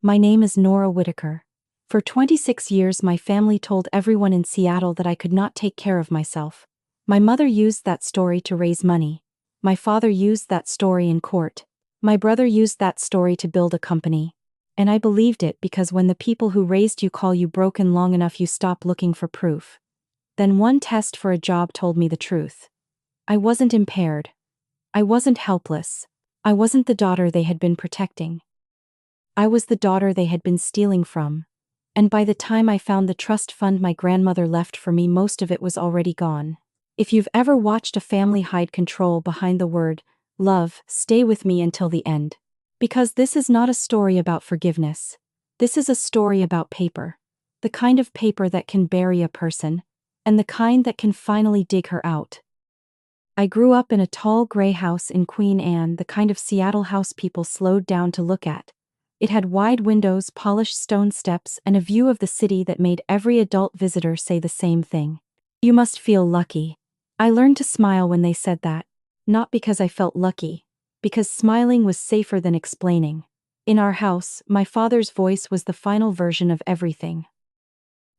My name is Nora Whitaker. For 26 years my family told everyone in Seattle that I could not take care of myself. My mother used that story to raise money. My father used that story in court. My brother used that story to build a company. And I believed it because when the people who raised you call you broken long enough you stop looking for proof. Then one test for a job told me the truth. I wasn't impaired. I wasn't helpless. I wasn't the daughter they had been protecting. I was the daughter they had been stealing from. And by the time I found the trust fund my grandmother left for me, most of it was already gone. If you've ever watched a family hide control behind the word love, stay with me until the end. Because this is not a story about forgiveness. This is a story about paper. The kind of paper that can bury a person, and the kind that can finally dig her out. I grew up in a tall gray house in Queen Anne, the kind of Seattle house people slowed down to look at. It had wide windows, polished stone steps, and a view of the city that made every adult visitor say the same thing. You must feel lucky. I learned to smile when they said that. Not because I felt lucky, because smiling was safer than explaining. In our house, my father's voice was the final version of everything.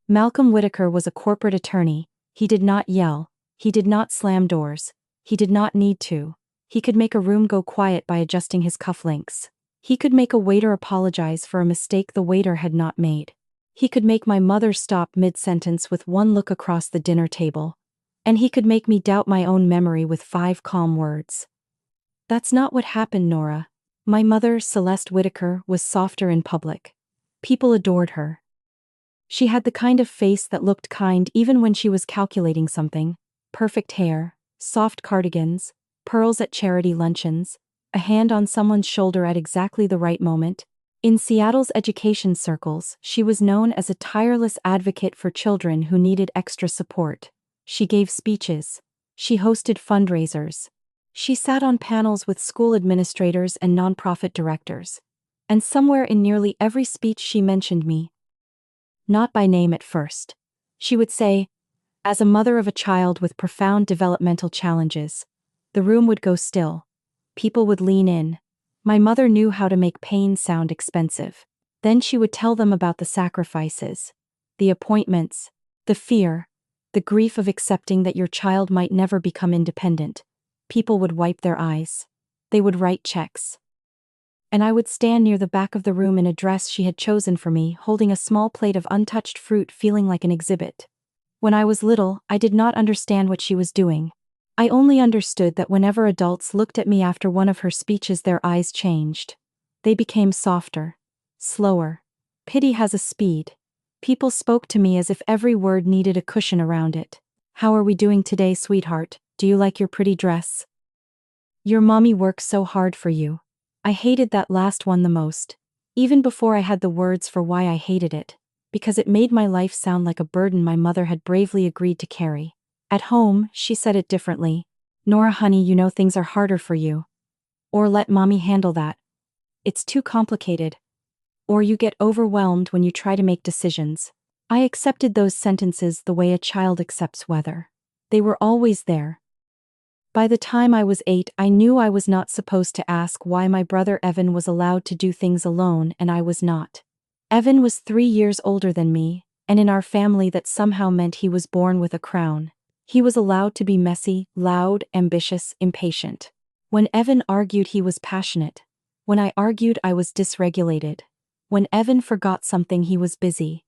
Malcolm Whitaker was a corporate attorney. He did not yell. He did not slam doors. He did not need to. He could make a room go quiet by adjusting his cufflinks. He could make a waiter apologize for a mistake the waiter had not made. He could make my mother stop mid-sentence with one look across the dinner table. And he could make me doubt my own memory with 5 calm words. That's not what happened, Nora. My mother, Celeste Whitaker, was softer in public. People adored her. She had the kind of face that looked kind even when she was calculating something. Perfect hair, soft cardigans, pearls at charity luncheons, a hand on someone's shoulder at exactly the right moment. In Seattle's education circles, she was known as a tireless advocate for children who needed extra support. She gave speeches. She hosted fundraisers. She sat on panels with school administrators and nonprofit directors. And somewhere in nearly every speech she mentioned me. Not by name at first. She would say, as a mother of a child with profound developmental challenges. The room would go still. People would lean in. My mother knew how to make pain sound expensive. Then she would tell them about the sacrifices, the appointments, the fear, the grief of accepting that your child might never become independent. People would wipe their eyes. They would write checks. And I would stand near the back of the room in a dress she had chosen for me, holding a small plate of untouched fruit, feeling like an exhibit. When I was little, I did not understand what she was doing. I only understood that whenever adults looked at me after one of her speeches, their eyes changed. They became softer, slower. Pity has a speed. People spoke to me as if every word needed a cushion around it. How are we doing today, sweetheart? Do you like your pretty dress? Your mommy works so hard for you. I hated that last one the most. Even before I had the words for why I hated it. Because it made my life sound like a burden my mother had bravely agreed to carry. At home, she said it differently. Nora, honey, you know things are harder for you. Or let mommy handle that. It's too complicated. Or you get overwhelmed when you try to make decisions. I accepted those sentences the way a child accepts weather. They were always there. By the time I was 8, I knew I was not supposed to ask why my brother Evan was allowed to do things alone and I was not. Evan was 3 years older than me, and in our family that somehow meant he was born with a crown. He was allowed to be messy, loud, ambitious, impatient. When Evan argued, he was passionate. When I argued, I was dysregulated. When Evan forgot something, he was busy.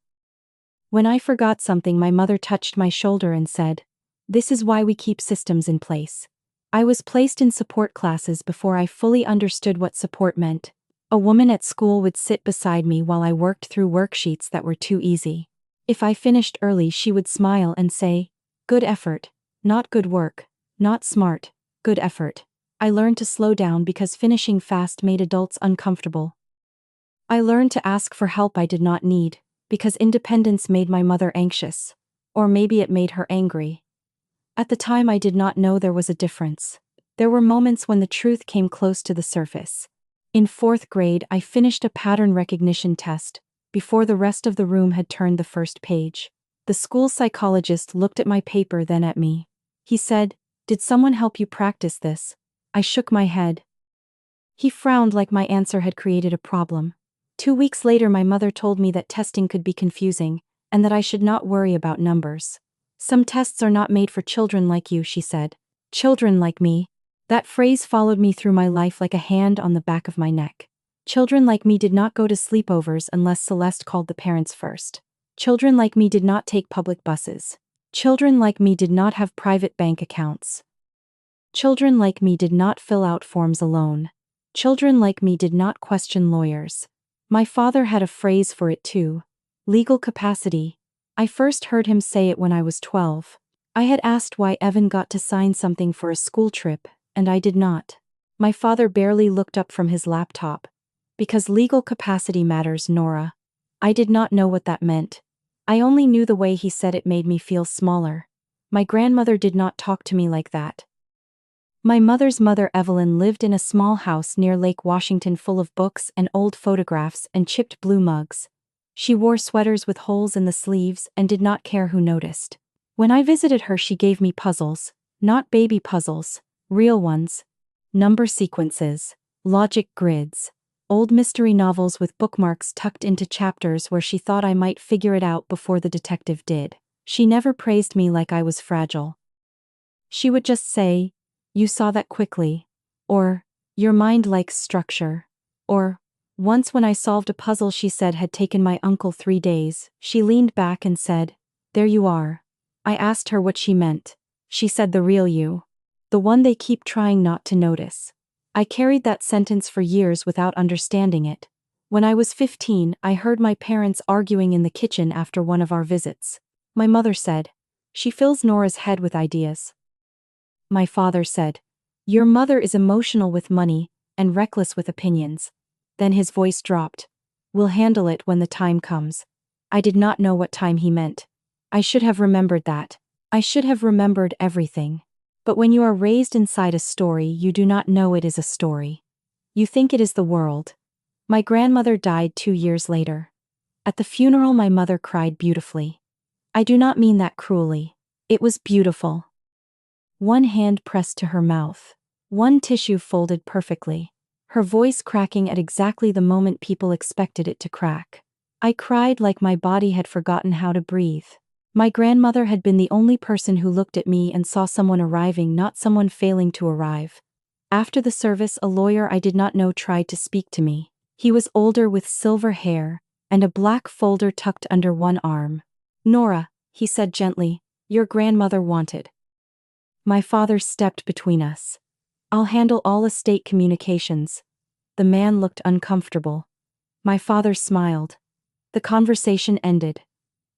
When I forgot something, my mother touched my shoulder and said, "This is why we keep systems in place." I was placed in support classes before I fully understood what support meant. A woman at school would sit beside me while I worked through worksheets that were too easy. If I finished early, she would smile and say, "Good effort, not good work, not smart, good effort." I learned to slow down because finishing fast made adults uncomfortable. I learned to ask for help I did not need, because independence made my mother anxious. Or maybe it made her angry. At the time, I did not know there was a difference. There were moments when the truth came close to the surface. In 4th grade, I finished a pattern recognition test, before the rest of the room had turned the first page. The school psychologist looked at my paper, then at me. He said, "Did someone help you practice this?" I shook my head. He frowned like my answer had created a problem. 2 weeks later, my mother told me that testing could be confusing, and that I should not worry about numbers. Some tests are not made for children like you, she said. Children like me. That phrase followed me through my life like a hand on the back of my neck. Children like me did not go to sleepovers unless Celeste called the parents first. Children like me did not take public buses. Children like me did not have private bank accounts. Children like me did not fill out forms alone. Children like me did not question lawyers. My father had a phrase for it too. Legal capacity. I first heard him say it when I was 12. I had asked why Evan got to sign something for a school trip, and I did not. My father barely looked up from his laptop. Because legal capacity matters, Nora. I did not know what that meant. I only knew the way he said it made me feel smaller. My grandmother did not talk to me like that. My mother's mother, Evelyn, lived in a small house near Lake Washington full of books and old photographs and chipped blue mugs. She wore sweaters with holes in the sleeves and did not care who noticed. When I visited her, she gave me puzzles, not baby puzzles, real ones. Number sequences, logic grids, old mystery novels with bookmarks tucked into chapters where she thought I might figure it out before the detective did. She never praised me like I was fragile. She would just say, "You saw that quickly," or "Your mind likes structure," or once when I solved a puzzle she said had taken my uncle 3 days, she leaned back and said, "There you are." I asked her what she meant. She said, "The real you. The one they keep trying not to notice." I carried that sentence for years without understanding it. When I was 15, I heard my parents arguing in the kitchen after one of our visits. My mother said, "She fills Nora's head with ideas." My father said, "Your mother is emotional with money and reckless with opinions." Then his voice dropped. "We'll handle it when the time comes." I did not know what time he meant. I should have remembered that. I should have remembered everything. But when you are raised inside a story, you do not know it is a story. You think it is the world. My grandmother died 2 years later. At the funeral, my mother cried beautifully. I do not mean that cruelly. It was beautiful. One hand pressed to her mouth. One tissue folded perfectly. Her voice cracking at exactly the moment people expected it to crack. I cried like my body had forgotten how to breathe. My grandmother had been the only person who looked at me and saw someone arriving, not someone failing to arrive. After the service, a lawyer I did not know tried to speak to me. He was older with silver hair and a black folder tucked under one arm. "Nora," he said gently, "your grandmother wanted." My father stepped between us. "I'll handle all estate communications." The man looked uncomfortable. My father smiled. The conversation ended.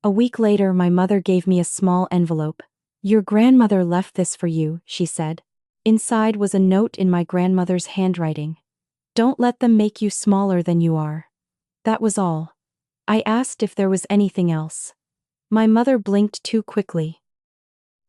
A week later, my mother gave me a small envelope. "Your grandmother left this for you," she said. Inside was a note in my grandmother's handwriting. "Don't let them make you smaller than you are." That was all. I asked if there was anything else. My mother blinked too quickly.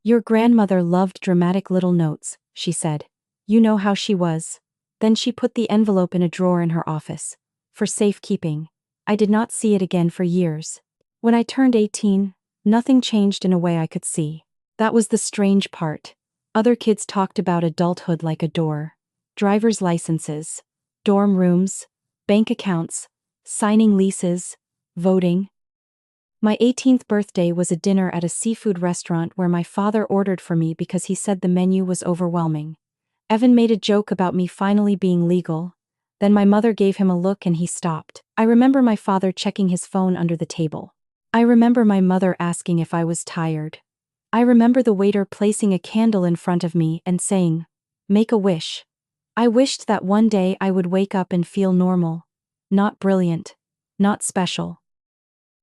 "Your grandmother loved dramatic little notes," she said. "You know how she was." Then she put the envelope in a drawer in her office. For safekeeping. I did not see it again for years. When I turned 18, nothing changed in a way I could see. That was the strange part. Other kids talked about adulthood like a door. Driver's licenses, dorm rooms, bank accounts, signing leases, voting. My 18th birthday was a dinner at a seafood restaurant where my father ordered for me because he said the menu was overwhelming. Evan made a joke about me finally being legal. Then my mother gave him a look and he stopped. I remember my father checking his phone under the table. I remember my mother asking if I was tired. I remember the waiter placing a candle in front of me and saying, "Make a wish." I wished that one day I would wake up and feel normal. Not brilliant. Not special.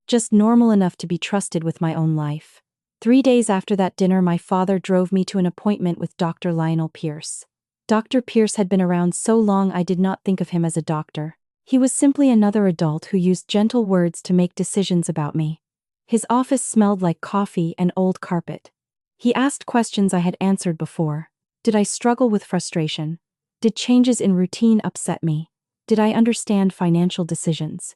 Just normal enough to be trusted with my own life. 3 days after that dinner, my father drove me to an appointment with Dr. Lionel Pierce. Dr. Pierce had been around so long I did not think of him as a doctor. He was simply another adult who used gentle words to make decisions about me. His office smelled like coffee and old carpet. He asked questions I had answered before. Did I struggle with frustration? Did changes in routine upset me? Did I understand financial decisions?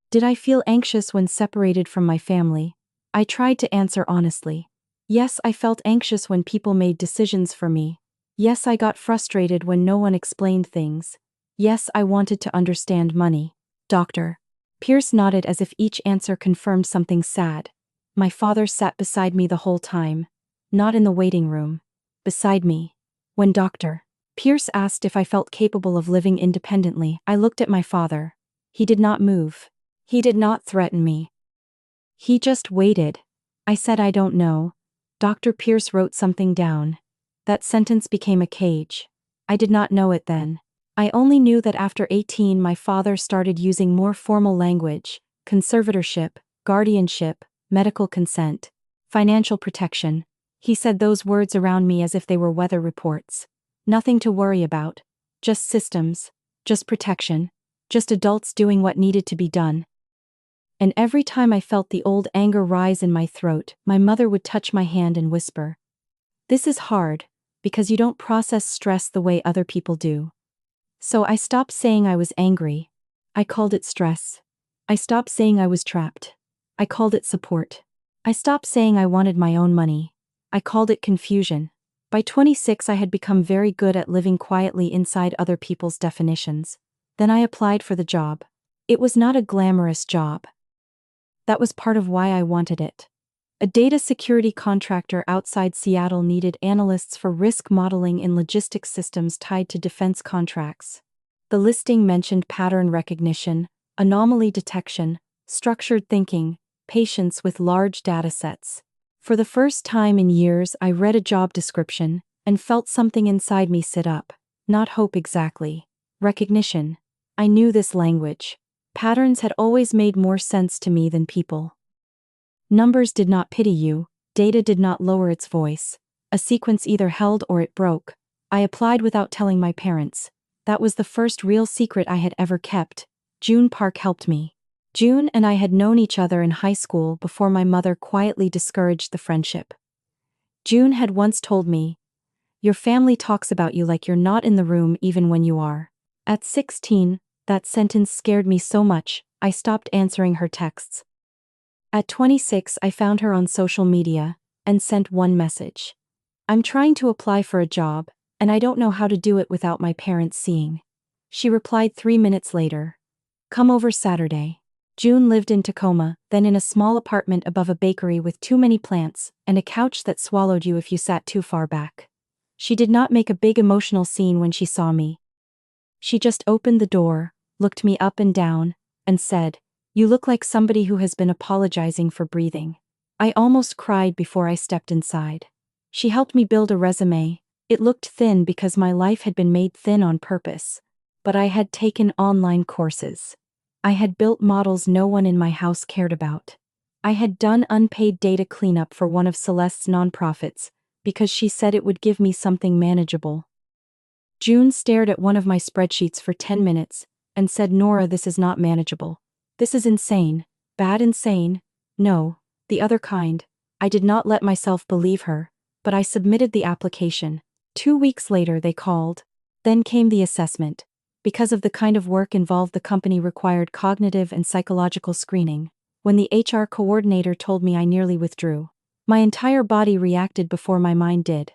Did I feel anxious when separated from my family? I tried to answer honestly. Yes, I felt anxious when people made decisions for me. Yes, I got frustrated when no one explained things. Yes, I wanted to understand money. Doctor. Pierce nodded as if each answer confirmed something sad. My father sat beside me the whole time. Not in the waiting room. Beside me. When Dr. Pierce asked if I felt capable of living independently, I looked at my father. He did not move. He did not threaten me. He just waited. I said I don't know. Dr. Pierce wrote something down. That sentence became a cage. I did not know it then. I only knew that after 18 my father started using more formal language: conservatorship, guardianship, medical consent, financial protection. He said those words around me as if they were weather reports. Nothing to worry about. Just systems. Just protection. Just adults doing what needed to be done. And every time I felt the old anger rise in my throat, my mother would touch my hand and whisper, "This is hard, because you don't process stress the way other people do." So I stopped saying I was angry. I called it stress. I stopped saying I was trapped. I called it support. I stopped saying I wanted my own money. I called it confusion. By 26 I had become very good at living quietly inside other people's definitions. Then I applied for the job. It was not a glamorous job. That was part of why I wanted it. A data security contractor outside Seattle needed analysts for risk modeling in logistics systems tied to defense contracts. The listing mentioned pattern recognition, anomaly detection, structured thinking, patience with large datasets. For the first time in years, I read a job description and felt something inside me sit up. Not hope exactly. Recognition. I knew this language. Patterns had always made more sense to me than people. Numbers did not pity you, data did not lower its voice. A sequence either held or it broke. I applied without telling my parents. That was the first real secret I had ever kept. June Park helped me. June and I had known each other in high school before my mother quietly discouraged the friendship. June had once told me, "Your family talks about you like you're not in the room even when you are." At 16, that sentence scared me so much, I stopped answering her texts. At 26, I found her on social media and sent one message. "I'm trying to apply for a job, and I don't know how to do it without my parents seeing." She replied 3 minutes later, "Come over Saturday." June lived in Tacoma, then in a small apartment above a bakery with too many plants and a couch that swallowed you if you sat too far back. She did not make a big emotional scene when she saw me. She just opened the door, looked me up and down, and said, "You look like somebody who has been apologizing for breathing." I almost cried before I stepped inside. She helped me build a resume. It looked thin because my life had been made thin on purpose. But I had taken online courses. I had built models no one in my house cared about. I had done unpaid data cleanup for one of Celeste's nonprofits, because she said it would give me something manageable. June stared at one of my spreadsheets for 10 minutes, and said, "Nora, this is not manageable. This is insane. Bad insane. No, the other kind." I did not let myself believe her, but I submitted the application. 2 weeks later they called. Then came the assessment. Because of the kind of work involved, the company required cognitive and psychological screening. When the HR coordinator told me, I nearly withdrew. My entire body reacted before my mind did.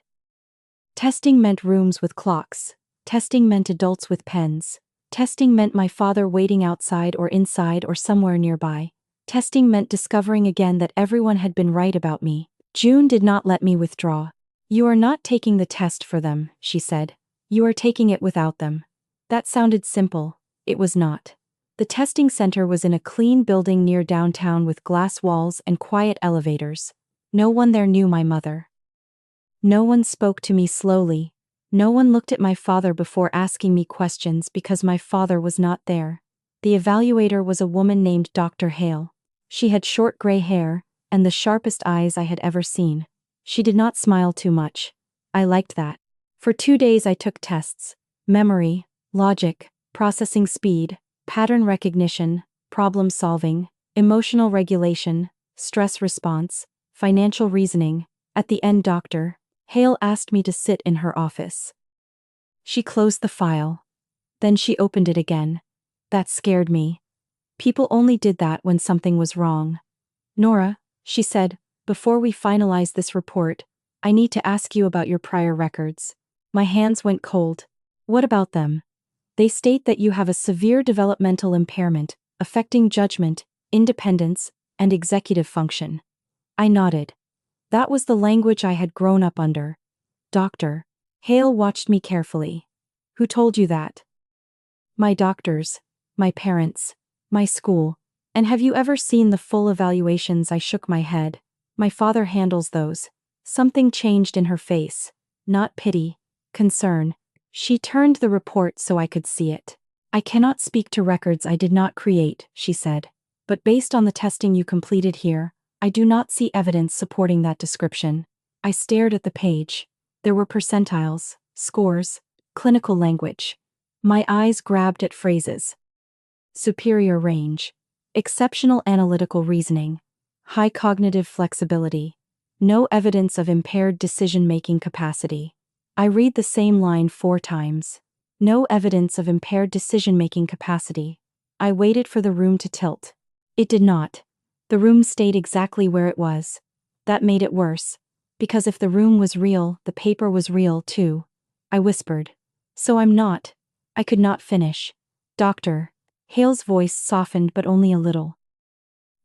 Testing meant rooms with clocks. Testing meant adults with pens. Testing meant my father waiting outside or inside or somewhere nearby. Testing meant discovering again that everyone had been right about me. June did not let me withdraw. "You are not taking the test for them," she said. "You are taking it without them." That sounded simple. It was not. The testing center was in a clean building near downtown with glass walls and quiet elevators. No one there knew my mother. No one spoke to me slowly. No one looked at my father before asking me questions because my father was not there. The evaluator was a woman named Dr. Hale. She had short gray hair and the sharpest eyes I had ever seen. She did not smile too much. I liked that. For 2 days I took tests: memory, logic, processing speed, pattern recognition, problem solving, emotional regulation, stress response, financial reasoning. At the end, Dr. Hale asked me to sit in her office. She closed the file. Then she opened it again. That scared me. People only did that when something was wrong. "Nora," she said, "before we finalize this report, I need to ask you about your prior records." My hands went cold. "What about them?" "They state that you have a severe developmental impairment, affecting judgment, independence, and executive function. I nodded. That was the language I had grown up under. Dr. Hale watched me carefully. Who told you that? My doctors, my parents, my school. And have you ever seen the full evaluations? I shook my head. My father handles those. Something changed in her face. Not pity, concern. She turned the report so I could see it. I cannot speak to records I did not create, she said. But based on the testing you completed here, I do not see evidence supporting that description. I stared at the page. There were percentiles, scores, clinical language. My eyes grabbed at phrases. Superior range. Exceptional analytical reasoning. High cognitive flexibility. No evidence of impaired decision-making capacity. I read the same line 4 times. No evidence of impaired decision-making capacity. I waited for the room to tilt. It did not. The room stayed exactly where it was. That made it worse. Because if the room was real, the paper was real too. I whispered. So I'm not. I could not finish. Doctor. Hale's voice softened but only a little.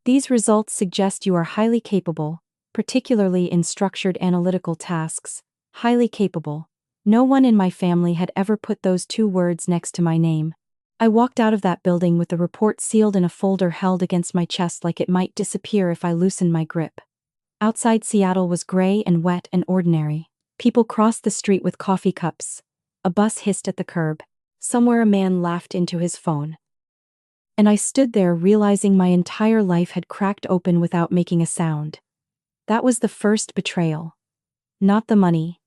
These results suggest you are highly capable, particularly in structured analytical tasks. Highly capable. No one in my family had ever put those 2 words next to my name. I walked out of that building with the report sealed in a folder held against my chest like it might disappear if I loosened my grip. Outside Seattle was gray and wet and ordinary. People crossed the street with coffee cups. A bus hissed at the curb. Somewhere a man laughed into his phone. And I stood there realizing my entire life had cracked open without making a sound. That was the first betrayal. Not the money.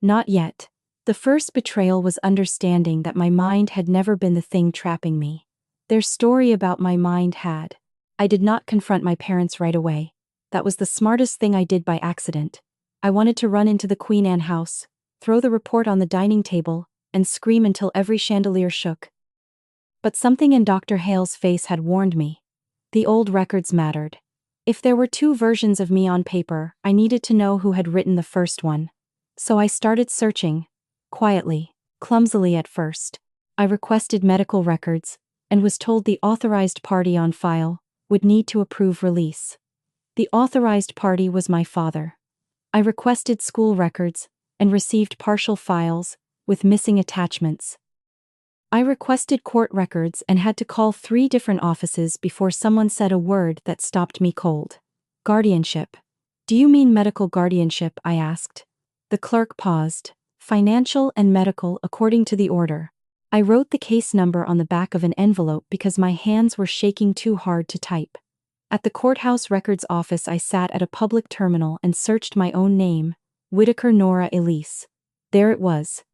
Not yet. The first betrayal was understanding that my mind had never been the thing trapping me. Their story about my mind had. I did not confront my parents right away. That was the smartest thing I did by accident. I wanted to run into the Queen Anne house, throw the report on the dining table, and scream until every chandelier shook. But something in Dr. Hale's face had warned me. The old records mattered. If there were 2 versions of me on paper, I needed to know who had written the first one. So I started searching. Quietly, clumsily at first. I requested medical records, and was told the authorized party on file would need to approve release. The authorized party was my father. I requested school records, and received partial files, with missing attachments. I requested court records and had to call 3 different offices before someone said a word that stopped me cold. Guardianship. Do you mean medical guardianship? I asked. The clerk paused. Financial and medical according to the order. I wrote the case number on the back of an envelope because my hands were shaking too hard to type. At the courthouse records office I sat at a public terminal and searched my own name, Whitaker Nora Elise. There it was.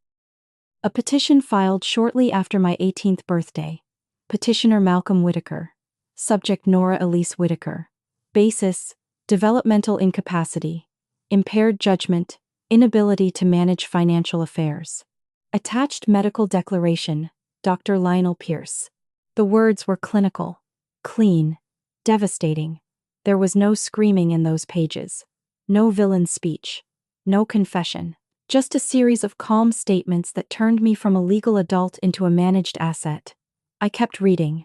A petition filed shortly after my 18th birthday. Petitioner Malcolm Whitaker. Subject Nora Elise Whitaker. Basis: developmental incapacity, impaired judgment, inability to manage financial affairs. Attached medical declaration, Dr. Lionel Pierce. The words were clinical, clean, devastating. There was no screaming in those pages. No villain speech. No confession. Just a series of calm statements that turned me from a legal adult into a managed asset. I kept reading.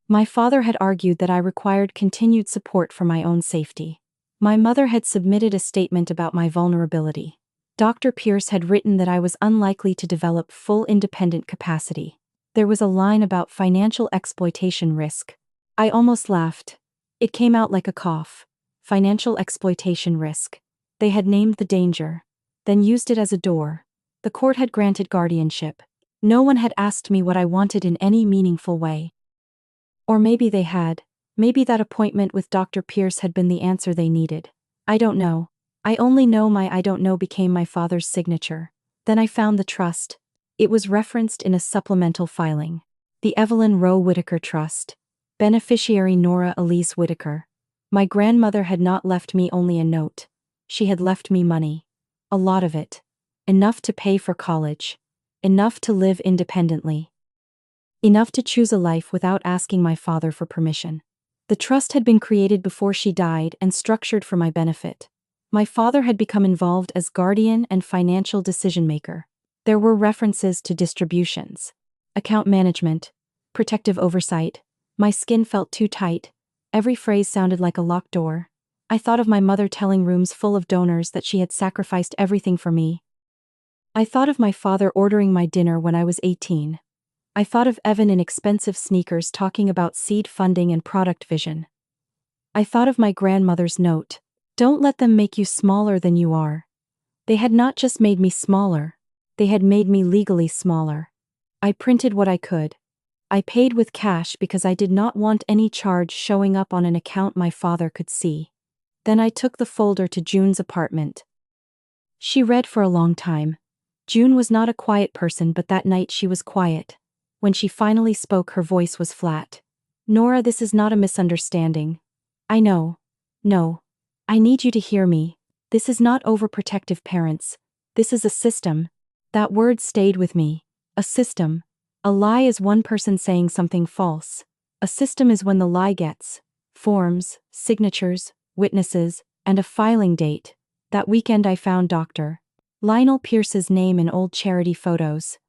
My father had argued that I required continued support for my own safety. My mother had submitted a statement about my vulnerability. Dr. Pierce had written that I was unlikely to develop full independent capacity. There was a line about financial exploitation risk. I almost laughed. It came out like a cough. Financial exploitation risk. They had named the danger, then used it as a door. The court had granted guardianship. No one had asked me what I wanted in any meaningful way. Or maybe they had. Maybe that appointment with Dr. Pierce had been the answer they needed. I don't know. I only know my I don't know became my father's signature. Then I found the trust. It was referenced in a supplemental filing. The Evelyn Rowe Whitaker Trust. Beneficiary Nora Elise Whitaker. My grandmother had not left me only a note. She had left me money. A lot of it. Enough to pay for college. Enough to live independently. Enough to choose a life without asking my father for permission. The trust had been created before she died and structured for my benefit. My father had become involved as guardian and financial decision-maker. There were references to distributions, account management, protective oversight, My skin felt too tight. Every phrase sounded like a locked door. I thought of my mother telling rooms full of donors that she had sacrificed everything for me. I thought of my father ordering my dinner when I was 18. I thought of Evan in expensive sneakers talking about seed funding and product vision. I thought of my grandmother's note. Don't let them make you smaller than you are. They had not just made me smaller, they had made me legally smaller. I printed what I could. I paid with cash because I did not want any charge showing up on an account my father could see. Then I took the folder to June's apartment. She read for a long time. June was not a quiet person, but that night she was quiet. When she finally spoke, her voice was flat. Nora, this is not a misunderstanding. I know. No. I need you to hear me. This is not overprotective parents. This is a system. That word stayed with me. A system. A lie is one person saying something false. A system is when the lie gets forms, signatures, witnesses, and a filing date. That weekend I found Dr. Lionel Pierce's name in old charity photos.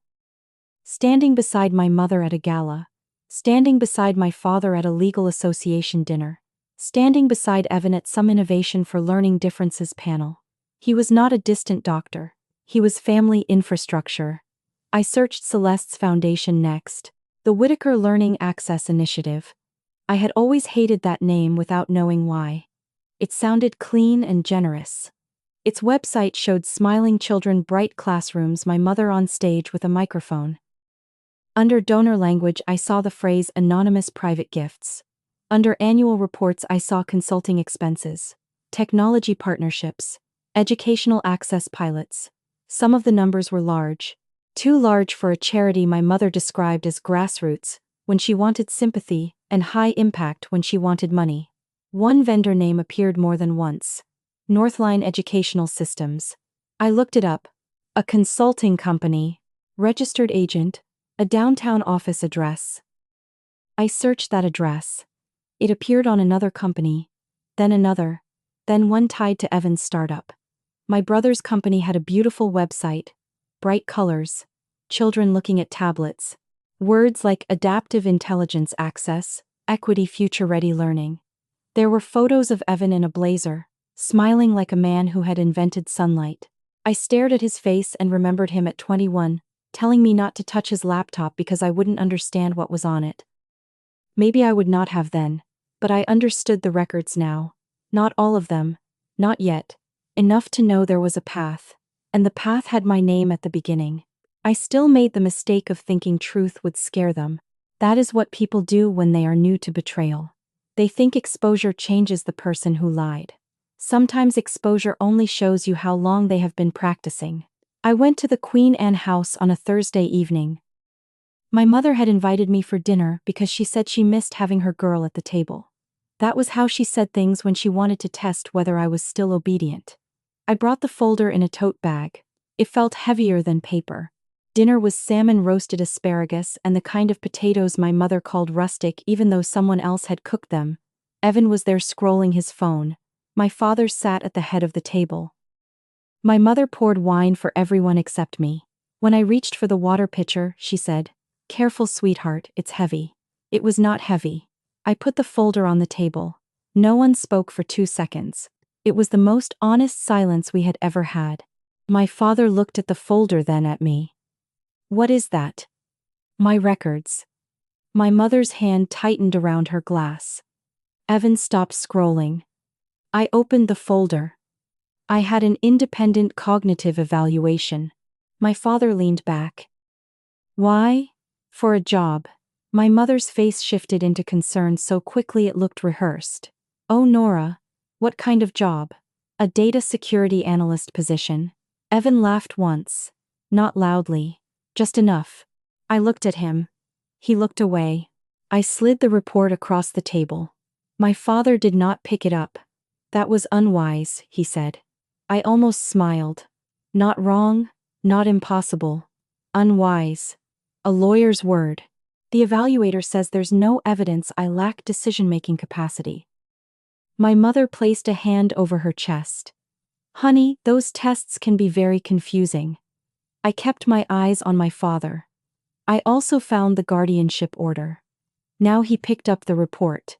Standing beside my mother at a gala. Standing beside my father at a legal association dinner. Standing beside Evan at some Innovation for Learning Differences panel. He was not a distant doctor. He was family infrastructure. I searched Celeste's foundation next. The Whitaker Learning Access Initiative. I had always hated that name without knowing why. It sounded clean and generous. Its website showed smiling children, bright classrooms, my mother on stage with a microphone. Under donor language I saw the phrase anonymous private gifts. Under annual reports I saw consulting expenses, technology partnerships, educational access pilots. Some of the numbers were large. Too large for a charity my mother described as grassroots, when she wanted sympathy, and high impact when she wanted money. One vendor name appeared more than once. Northline Educational Systems. I looked it up. A consulting company. Registered agent. A downtown office address. I searched that address. It appeared on another company. Then another. Then one tied to Evan's startup. My brother's company had a beautiful website. Bright colors. Children looking at tablets. Words like adaptive intelligence access, equity, future-ready learning. There were photos of Evan in a blazer, smiling like a man who had invented sunlight. I stared at his face and remembered him at 21, telling me not to touch his laptop because I wouldn't understand what was on it. Maybe I would not have then, but I understood the records now. Not all of them. Not yet. Enough to know there was a path. And the path had my name at the beginning. I still made the mistake of thinking truth would scare them. That is what people do when they are new to betrayal. They think exposure changes the person who lied. Sometimes exposure only shows you how long they have been practicing. I went to the Queen Anne house on a Thursday evening. My mother had invited me for dinner because she said she missed having her girl at the table. That was how she said things when she wanted to test whether I was still obedient. I brought the folder in a tote bag. It felt heavier than paper. Dinner was salmon, roasted asparagus, and the kind of potatoes my mother called rustic even though someone else had cooked them. Evan was there scrolling his phone. My father sat at the head of the table. My mother poured wine for everyone except me. When I reached for the water pitcher, she said, "Careful, sweetheart, it's heavy." It was not heavy. I put the folder on the table. No one spoke for 2 seconds. It was the most honest silence we had ever had. My father looked at the folder, then at me. "What is that?" "My records." My mother's hand tightened around her glass. Evan stopped scrolling. I opened the folder. I had an independent cognitive evaluation. My father leaned back. "Why?" "For a job." My mother's face shifted into concern so quickly it looked rehearsed. "Oh, Nora. What kind of job?" "A data security analyst position." Evan laughed once. Not loudly. Just enough. I looked at him. He looked away. I slid the report across the table. My father did not pick it up. "That was unwise," he said. I almost smiled. Not wrong, not impossible. Unwise. A lawyer's word. The evaluator says there's no evidence I lack decision-making capacity. My mother placed a hand over her chest. "Honey, those tests can be very confusing." I kept my eyes on my father. I also found the guardianship order. Now he picked up the report.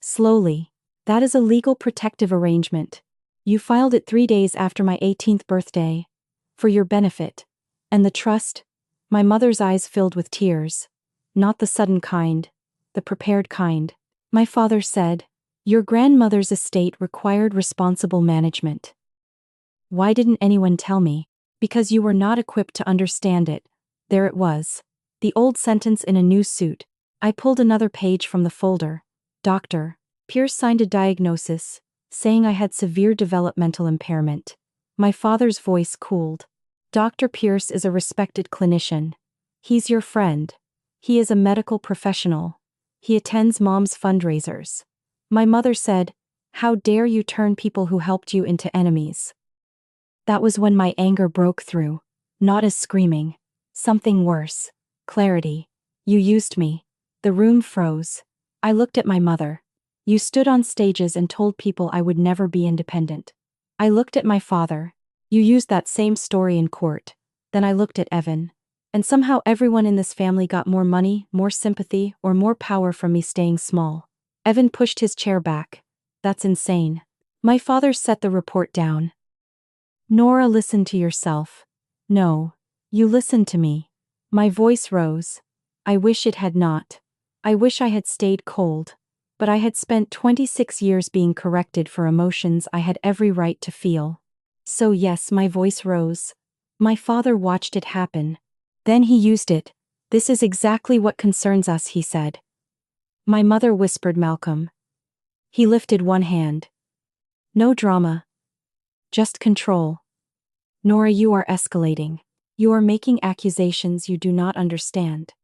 Slowly. That is a legal protective arrangement. You filed it 3 days after my 18th birthday. For your benefit. And the trust? My mother's eyes filled with tears. Not the sudden kind. The prepared kind. My father said, your grandmother's estate required responsible management. Why didn't anyone tell me? Because you were not equipped to understand it. There it was. The old sentence in a new suit. I pulled another page from the folder. Doctor. Pierce signed a diagnosis, saying I had severe developmental impairment. My father's voice cooled. Dr. Pierce is a respected clinician. He's your friend. He is a medical professional. He attends Mom's fundraisers. My mother said, how dare you turn people who helped you into enemies? That was when my anger broke through. Not as screaming. Something worse. Clarity. You used me. The room froze. I looked at my mother. You stood on stages and told people I would never be independent. I looked at my father. You used that same story in court. Then I looked at Evan. And somehow everyone in this family got more money, more sympathy, or more power from me staying small. Evan pushed his chair back. That's insane. My father set the report down. Nora, listen to yourself. No. You listened to me. My voice rose. I wish it had not. I wish I had stayed cold. But I had spent 26 years being corrected for emotions I had every right to feel. So yes, my voice rose. My father watched it happen. Then he used it. This is exactly what concerns us, he said. My mother whispered Malcolm. He lifted one hand. No drama. Just control. Nora, you are escalating. You are making accusations you do not understand.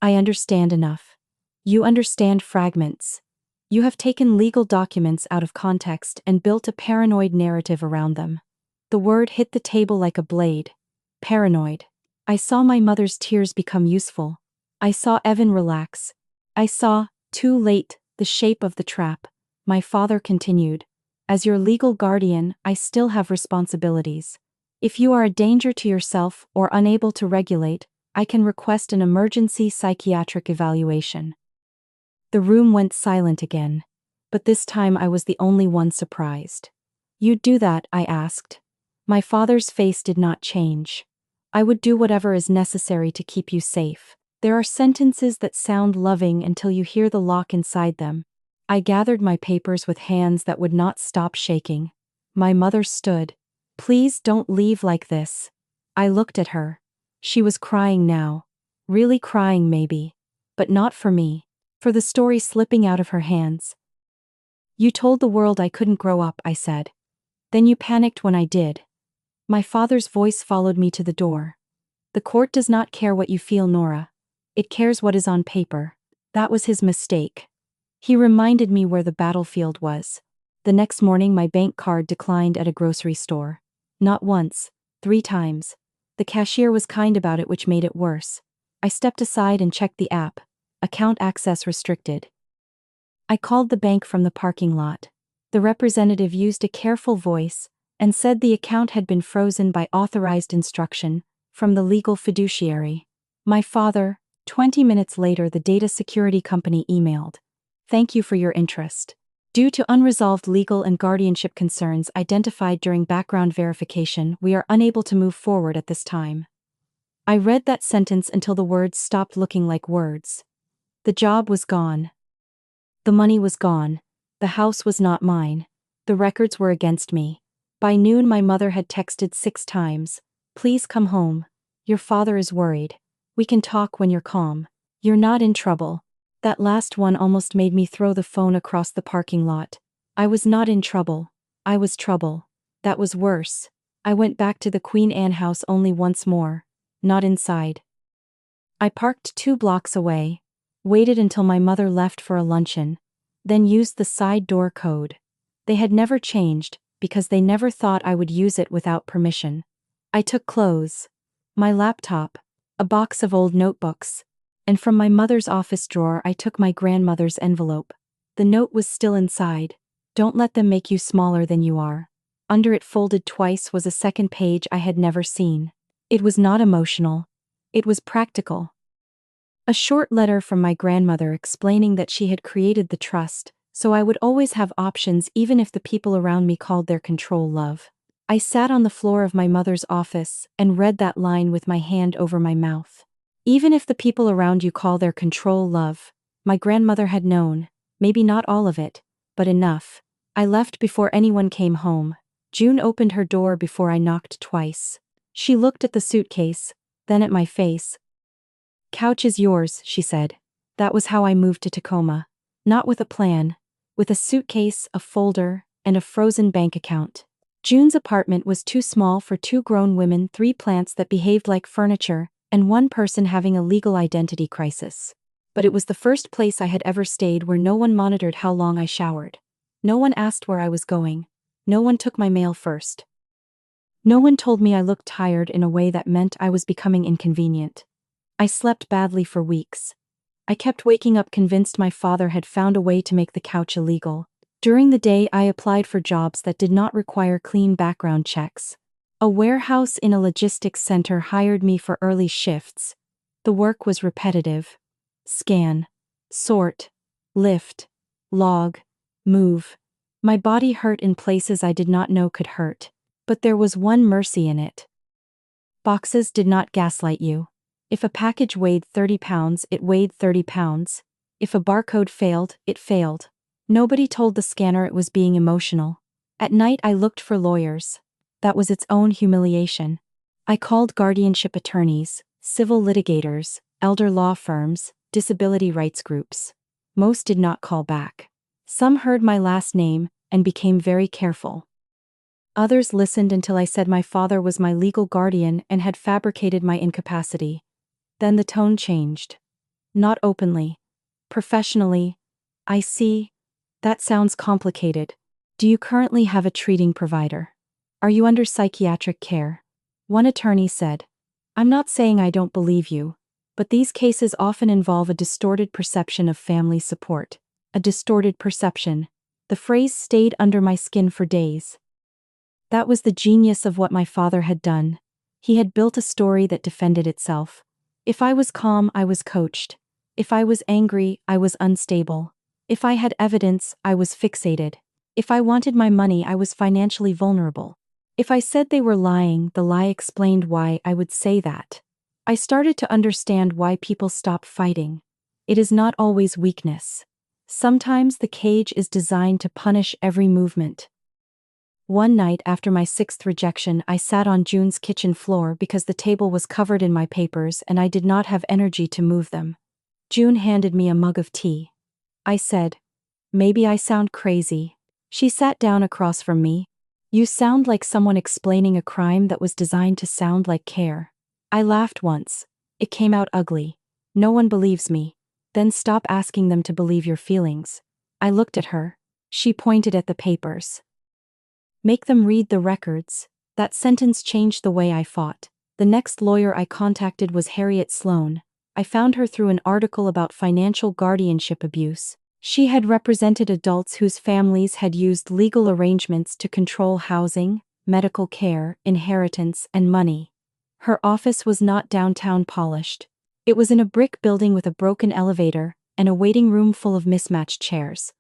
I understand enough. You understand fragments. You have taken legal documents out of context and built a paranoid narrative around them. The word hit the table like a blade. Paranoid. I saw my mother's tears become useful. I saw Evan relax. I saw, too late, the shape of the trap. My father continued. As your legal guardian, I still have responsibilities. If you are a danger to yourself or unable to regulate, I can request an emergency psychiatric evaluation. The room went silent again. But this time I was the only one surprised. You'd do that, I asked. My father's face did not change. I would do whatever is necessary to keep you safe. There are sentences that sound loving until you hear the lock inside them. I gathered my papers with hands that would not stop shaking. My mother stood. Please don't leave like this. I looked at her. She was crying now. Really crying maybe. But not for me. For the story slipping out of her hands. You told the world I couldn't grow up, I said. Then you panicked when I did. My father's voice followed me to the door. The court does not care what you feel, Nora. It cares what is on paper. That was his mistake. He reminded me where the battlefield was. The next morning my bank card declined at a grocery store. Not once, 3 times. The cashier was kind about it, which made it worse. I stepped aside and checked the app. Account access restricted. I called the bank from the parking lot. The representative used a careful voice and said the account had been frozen by authorized instruction from the legal fiduciary. My father, 20 minutes later, the data security company emailed. Thank you for your interest. Due to unresolved legal and guardianship concerns identified during background verification, we are unable to move forward at this time. I read that sentence until the words stopped looking like words. The job was gone. The money was gone. The house was not mine. The records were against me. By noon my mother had texted 6 times. Please come home. Your father is worried. We can talk when you're calm. You're not in trouble. That last one almost made me throw the phone across the parking lot. I was not in trouble. I was trouble. That was worse. I went back to the Queen Anne house only once more. Not inside. I parked 2 blocks away. Waited until my mother left for a luncheon, then used the side door code. They had never changed, because they never thought I would use it without permission. I took clothes, my laptop, a box of old notebooks, and from my mother's office drawer I took my grandmother's envelope. The note was still inside. Don't let them make you smaller than you are. Under it, folded twice, was a second page I had never seen. It was not emotional. It was practical. A short letter from my grandmother explaining that she had created the trust, so I would always have options even if the people around me called their control love. I sat on the floor of my mother's office and read that line with my hand over my mouth. Even if the people around you call their control love, my grandmother had known, maybe not all of it, but enough. I left before anyone came home. June opened her door before I knocked twice. She looked at the suitcase, then at my face. "Couch is yours," she said. That was how I moved to Tacoma. Not with a plan. With a suitcase, a folder, and a frozen bank account. June's apartment was too small for 2 grown women, 3 plants that behaved like furniture, and 1 person having a legal identity crisis. But it was the first place I had ever stayed where no one monitored how long I showered. No one asked where I was going. No one took my mail first. No one told me I looked tired in a way that meant I was becoming inconvenient. I slept badly for weeks. I kept waking up convinced my father had found a way to make the couch illegal. During the day, I applied for jobs that did not require clean background checks. A warehouse in a logistics center hired me for early shifts. The work was repetitive. Scan, sort, lift, log, move. My body hurt in places I did not know could hurt. But there was one mercy in it. Boxes did not gaslight you. If a package weighed 30 pounds, it weighed 30 pounds. If a barcode failed, it failed. Nobody told the scanner it was being emotional. At night I looked for lawyers. That was its own humiliation. I called guardianship attorneys, civil litigators, elder law firms, disability rights groups. Most did not call back. Some heard my last name and became very careful. Others listened until I said my father was my legal guardian and had fabricated my incapacity. Then the tone changed. Not openly. Professionally. "I see. That sounds complicated. Do you currently have a treating provider? Are you under psychiatric care?" One attorney said, "I'm not saying I don't believe you, but these cases often involve a distorted perception of family support." A distorted perception. The phrase stayed under my skin for days. That was the genius of what my father had done. He had built a story that defended itself. If I was calm, I was coached. If I was angry, I was unstable. If I had evidence, I was fixated. If I wanted my money, I was financially vulnerable. If I said they were lying, the lie explained why I would say that. I started to understand why people stop fighting. It is not always weakness. Sometimes the cage is designed to punish every movement. One night after my 6th rejection, I sat on June's kitchen floor because the table was covered in my papers and I did not have energy to move them. June handed me a mug of tea. I said, "Maybe I sound crazy." She sat down across from me. "You sound like someone explaining a crime that was designed to sound like care." I laughed once. It came out ugly. "No one believes me. Then stop asking them to believe your feelings." I looked at her. She pointed at the papers. "Make them read the records." That sentence changed the way I fought. The next lawyer I contacted was Harriet Sloan. I found her through an article about financial guardianship abuse. She had represented adults whose families had used legal arrangements to control housing, medical care, inheritance, and money. Her office was not downtown polished. It was in a brick building with a broken elevator and a waiting room full of mismatched chairs.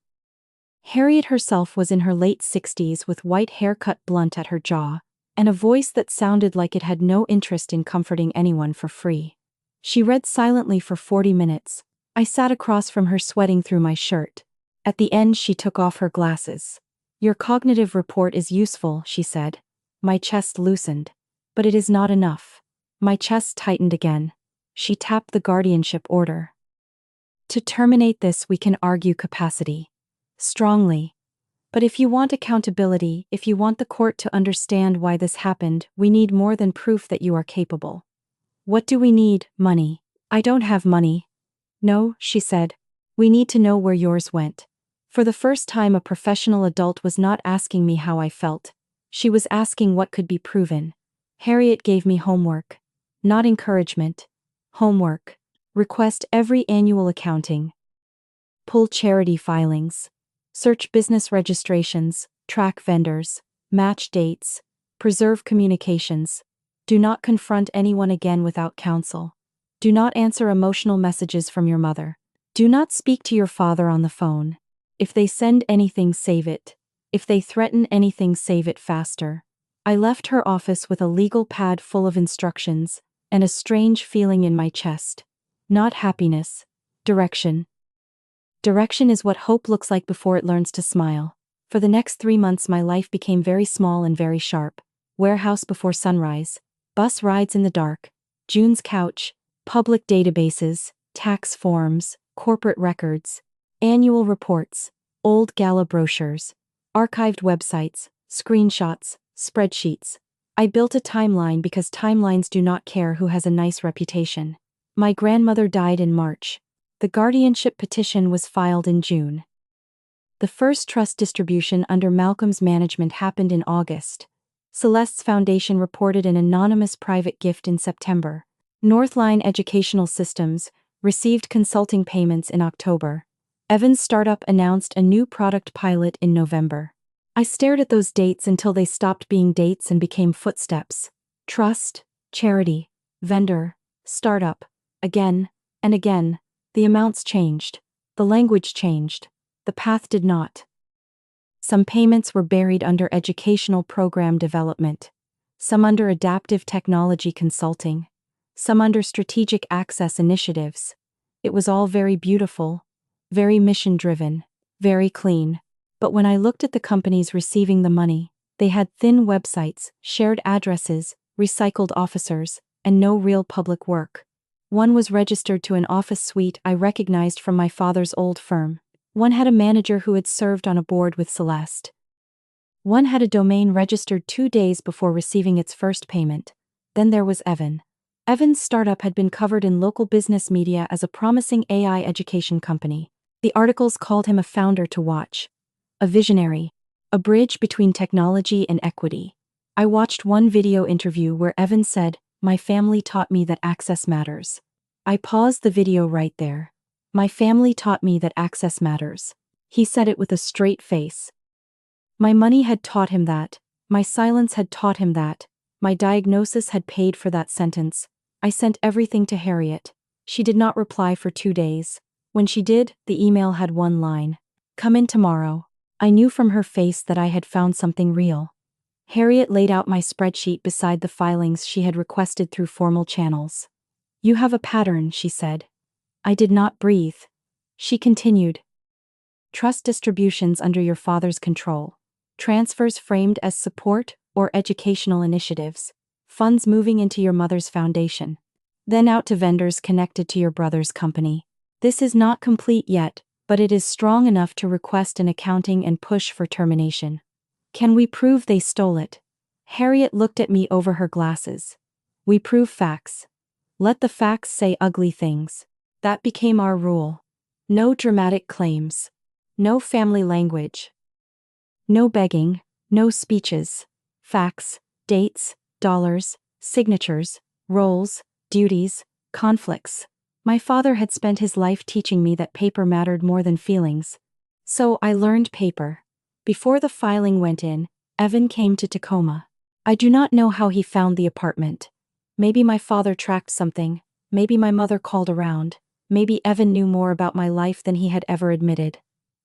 Harriet herself was in her late 60s with white hair cut blunt at her jaw, and a voice that sounded like it had no interest in comforting anyone for free. She read silently for 40 minutes. I sat across from her sweating through my shirt. At the end she took off her glasses. "Your cognitive report is useful," she said. My chest loosened. "But it is not enough." My chest tightened again. She tapped the guardianship order. "To terminate this, we can argue capacity. Strongly. But if you want accountability, if you want the court to understand why this happened, we need more than proof that you are capable." "What do we need?" "Money." "I don't have money." "No," she said. "We need to know where yours went." For the first time, a professional adult was not asking me how I felt. She was asking what could be proven. Harriet gave me homework. Not encouragement. Homework. Request every annual accounting. Pull charity filings. Search business registrations, track vendors, match dates, preserve communications. Do not confront anyone again without counsel. Do not answer emotional messages from your mother. Do not speak to your father on the phone. If they send anything, save it. If they threaten anything, save it faster. I left her office with a legal pad full of instructions and a strange feeling in my chest. Not happiness. Direction. Direction is what hope looks like before it learns to smile. For the next 3 months, my life became very small and very sharp. Warehouse before sunrise, bus rides in the dark, June's couch, public databases, tax forms, corporate records, annual reports, old gala brochures, archived websites, screenshots, spreadsheets. I built a timeline because timelines do not care who has a nice reputation. My grandmother died in March. The guardianship petition was filed in June. The first trust distribution under Malcolm's management happened in August. Celeste's foundation reported an anonymous private gift in September. Northline Educational Systems received consulting payments in October. Evan's startup announced a new product pilot in November. I stared at those dates until they stopped being dates and became footsteps. Trust, charity, vendor, startup. Again and again, the amounts changed. The language changed. The path did not. Some payments were buried under educational program development, some under adaptive technology consulting, some under strategic access initiatives. It was all very beautiful, very mission-driven, very clean. But when I looked at the companies receiving the money, they had thin websites, shared addresses, recycled officers, and no real public work. One was registered to an office suite I recognized from my father's old firm. One had a manager who had served on a board with Celeste. One had a domain registered 2 days before receiving its first payment. Then there was Evan. Evan's startup had been covered in local business media as a promising AI education company. The articles called him a founder to watch, a visionary, a bridge between technology and equity. I watched one video interview where Evan said, "My family taught me that access matters." I paused the video right there. My family taught me that access matters. He said it with a straight face. My money had taught him that. My silence had taught him that. My diagnosis had paid for that sentence. I sent everything to Harriet. She did not reply for 2 days. When she did, the email had one line. "Come in tomorrow." I knew from her face that I had found something real. Harriet laid out my spreadsheet beside the filings she had requested through formal channels. "You have a pattern," she said. I did not breathe. She continued. "Trust distributions under your father's control. Transfers framed as support or educational initiatives. Funds moving into your mother's foundation. Then out to vendors connected to your brother's company. This is not complete yet, but it is strong enough to request an accounting and push for termination. Can we prove they stole it?" Harriet looked at me over her glasses. "We prove facts. Let the facts say ugly things." That became our rule. No dramatic claims. No family language. No begging, no speeches. Facts, dates, dollars, signatures, roles, duties, conflicts. My father had spent his life teaching me that paper mattered more than feelings. So I learned paper. Before the filing went in, Evan came to Tacoma. I do not know how he found the apartment. Maybe my father tracked something. Maybe my mother called around. Maybe Evan knew more about my life than he had ever admitted.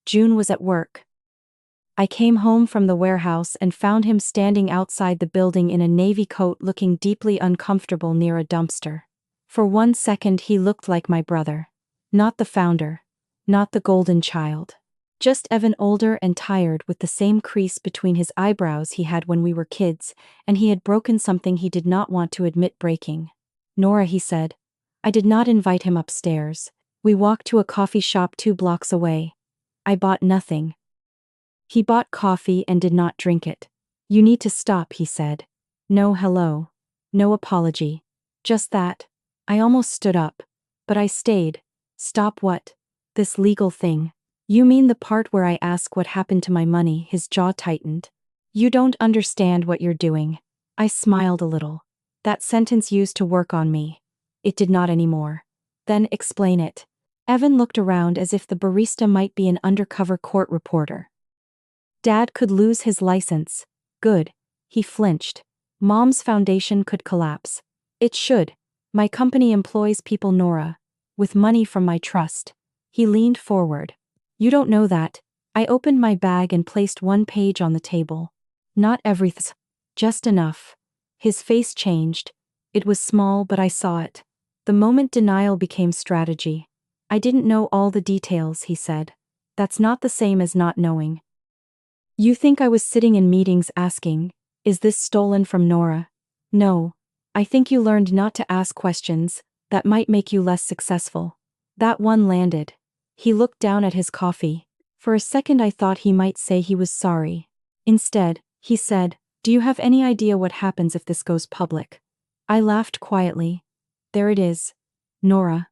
June was at work. I came home from the warehouse and found him standing outside the building in a navy coat, looking deeply uncomfortable near a dumpster. For 1 second he looked like my brother. Not the founder. Not the golden child. Just Evan, older and tired, with the same crease between his eyebrows he had when we were kids, and he had broken something he did not want to admit breaking. "Nora," he said. I did not invite him upstairs. We walked to a coffee shop 2 blocks away. I bought nothing. He bought coffee and did not drink it. "You need to stop," he said. No hello. No apology. Just that. I almost stood up. But I stayed. "Stop what?" "This legal thing." "You mean the part where I ask what happened to my money?" His jaw tightened. "You don't understand what you're doing." I smiled a little. That sentence used to work on me. It did not anymore. "Then explain it." Evan looked around as if the barista might be an undercover court reporter. "Dad could lose his license." "Good." He flinched. "Mom's foundation could collapse." "It should. My company employs people, Nora, with money from my trust. He leaned forward. You don't know that. I opened my bag and placed one page on the table. Not everything, just enough. His face changed. It was small, but I saw it. The moment denial became strategy. I didn't know all the details, he said. That's not the same as not knowing. You think I was sitting in meetings asking, is this stolen from Nora? No. I think you learned not to ask questions that might make you less successful. That one landed. He looked down at his coffee. For a second I thought he might say he was sorry. Instead, he said, do you have any idea what happens if this goes public? I laughed quietly. There it is. Nora.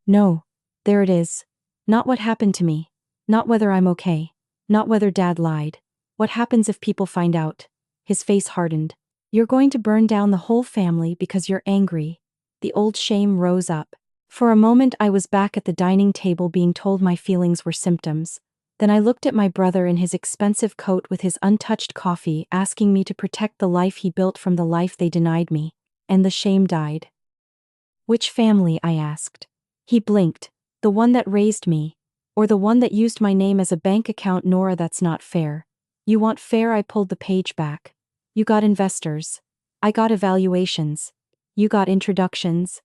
No. There it is. Not what happened to me. Not whether I'm okay. Not whether Dad lied. What happens if people find out? His face hardened. You're going to burn down the whole family because you're angry. The old shame rose up. For a moment I was back at the dining table being told my feelings were symptoms. Then I looked at my brother in his expensive coat with his untouched coffee asking me to protect the life he built from the life they denied me. And the shame died. Which family? I asked. He blinked. The one that raised me. Or the one that used my name as a bank account? Nora, that's not fair. You want fair? I pulled the page back. You got investors. I got evaluations. You got introductions.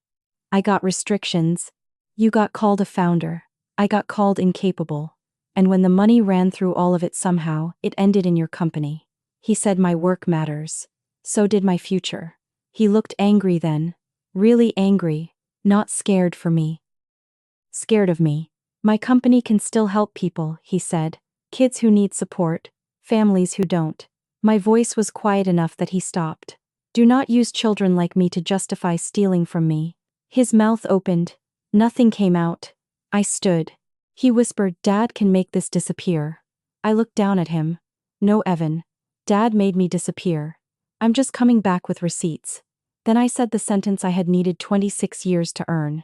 I got restrictions. You got called a founder. I got called incapable. And when the money ran through all of it somehow, it ended in your company. He said my work matters. So did my future. He looked angry then. Really angry. Not scared for me. Scared of me. My company can still help people, he said. Kids who need support. Families who don't. My voice was quiet enough that he stopped. Do not use children like me to justify stealing from me. His mouth opened. Nothing came out. I stood. He whispered, Dad can make this disappear. I looked down at him. No, Evan. Dad made me disappear. I'm just coming back with receipts. Then I said the sentence I had needed 26 years to earn.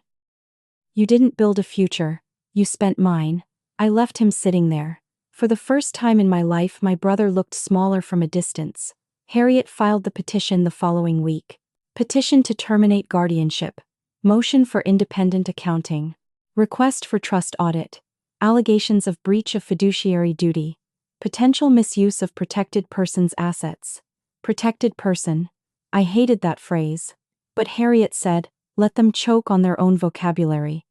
You didn't build a future. You spent mine. I left him sitting there. For the first time in my life, my brother looked smaller from a distance. Harriet filed the petition the following week. Petition to terminate guardianship. Motion for independent accounting. Request for trust audit. Allegations of breach of fiduciary duty. Potential misuse of protected person's assets. Protected person. I hated that phrase. But Harriet said, let them choke on their own vocabulary.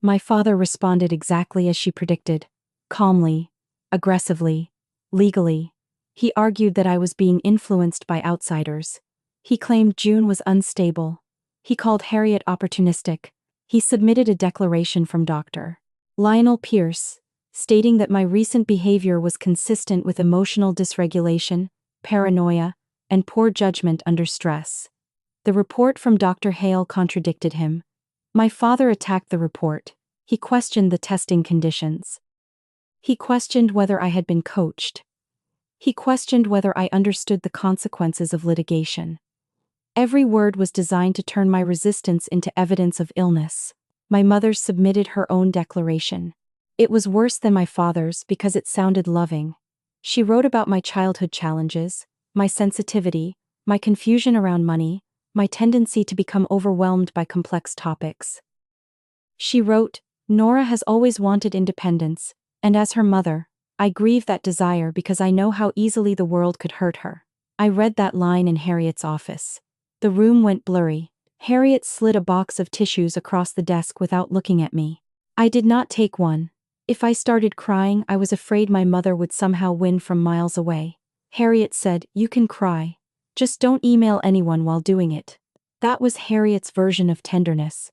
My father responded exactly as she predicted. Calmly. Aggressively. Legally. He argued that I was being influenced by outsiders. He claimed June was unstable. He called Harriet opportunistic. He submitted a declaration from Dr. Lionel Pierce, stating that my recent behavior was consistent with emotional dysregulation, paranoia, and poor judgment under stress. The report from Dr. Hale contradicted him. My father attacked the report. He questioned the testing conditions. He questioned whether I had been coached. He questioned whether I understood the consequences of litigation. Every word was designed to turn my resistance into evidence of illness. My mother submitted her own declaration. It was worse than my father's because it sounded loving. She wrote about my childhood challenges, my sensitivity, my confusion around money, my tendency to become overwhelmed by complex topics. She wrote, Nora has always wanted independence, and as her mother, I grieve that desire because I know how easily the world could hurt her. I read that line in Harriet's office. The room went blurry. Harriet slid a box of tissues across the desk without looking at me. I did not take one. If I started crying, I was afraid my mother would somehow win from miles away. Harriet said, you can cry. Just don't email anyone while doing it. That was Harriet's version of tenderness.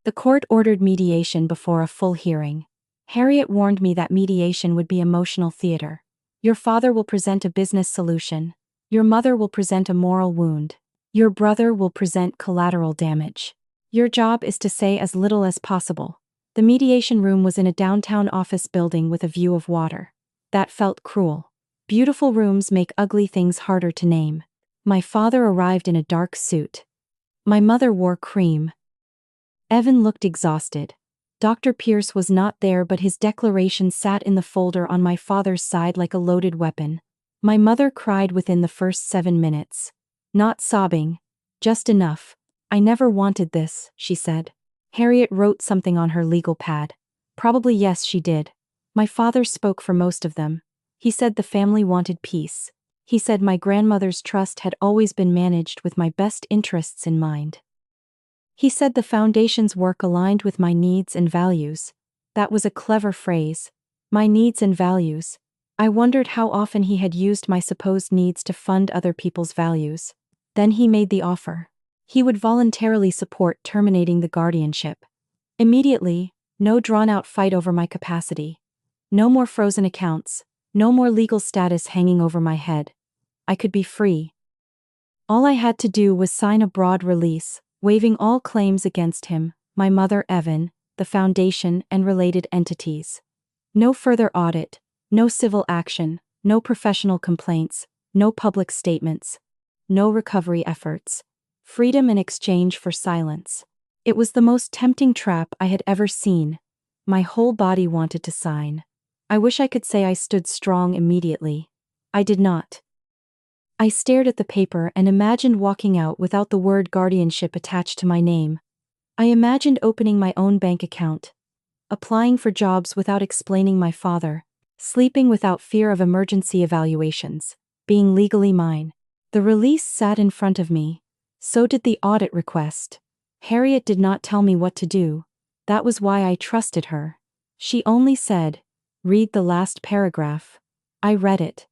The court ordered mediation before a full hearing. Harriet warned me that mediation would be emotional theater. Your father will present a business solution. Your mother will present a moral wound. Your brother will present collateral damage. Your job is to say as little as possible. The mediation room was in a downtown office building with a view of water. That felt cruel. Beautiful rooms make ugly things harder to name. My father arrived in a dark suit. My mother wore cream. Evan looked exhausted. Dr. Pierce was not there, but his declaration sat in the folder on my father's side like a loaded weapon. My mother cried within the first 7 minutes. Not sobbing. Just enough. I never wanted this, she said. Harriet wrote something on her legal pad. Probably yes, she did. My father spoke for most of them. He said the family wanted peace. He said my grandmother's trust had always been managed with my best interests in mind. He said the foundation's work aligned with my needs and values. That was a clever phrase. My needs and values. I wondered how often he had used my supposed needs to fund other people's values. Then he made the offer. He would voluntarily support terminating the guardianship. Immediately, no drawn-out fight over my capacity. No more frozen accounts. No more legal status hanging over my head. I could be free. All I had to do was sign a broad release, waiving all claims against him, my mother Evan, the foundation and related entities. No further audit, no civil action, no professional complaints, no public statements, no recovery efforts. Freedom in exchange for silence. It was the most tempting trap I had ever seen. My whole body wanted to sign. I wish I could say I stood strong immediately. I did not. I stared at the paper and imagined walking out without the word guardianship attached to my name. I imagined opening my own bank account, applying for jobs without explaining my father, sleeping without fear of emergency evaluations, being legally mine. The release sat in front of me. So did the audit request. Harriet did not tell me what to do. That was why I trusted her. She only said, "Read the last paragraph." I read it.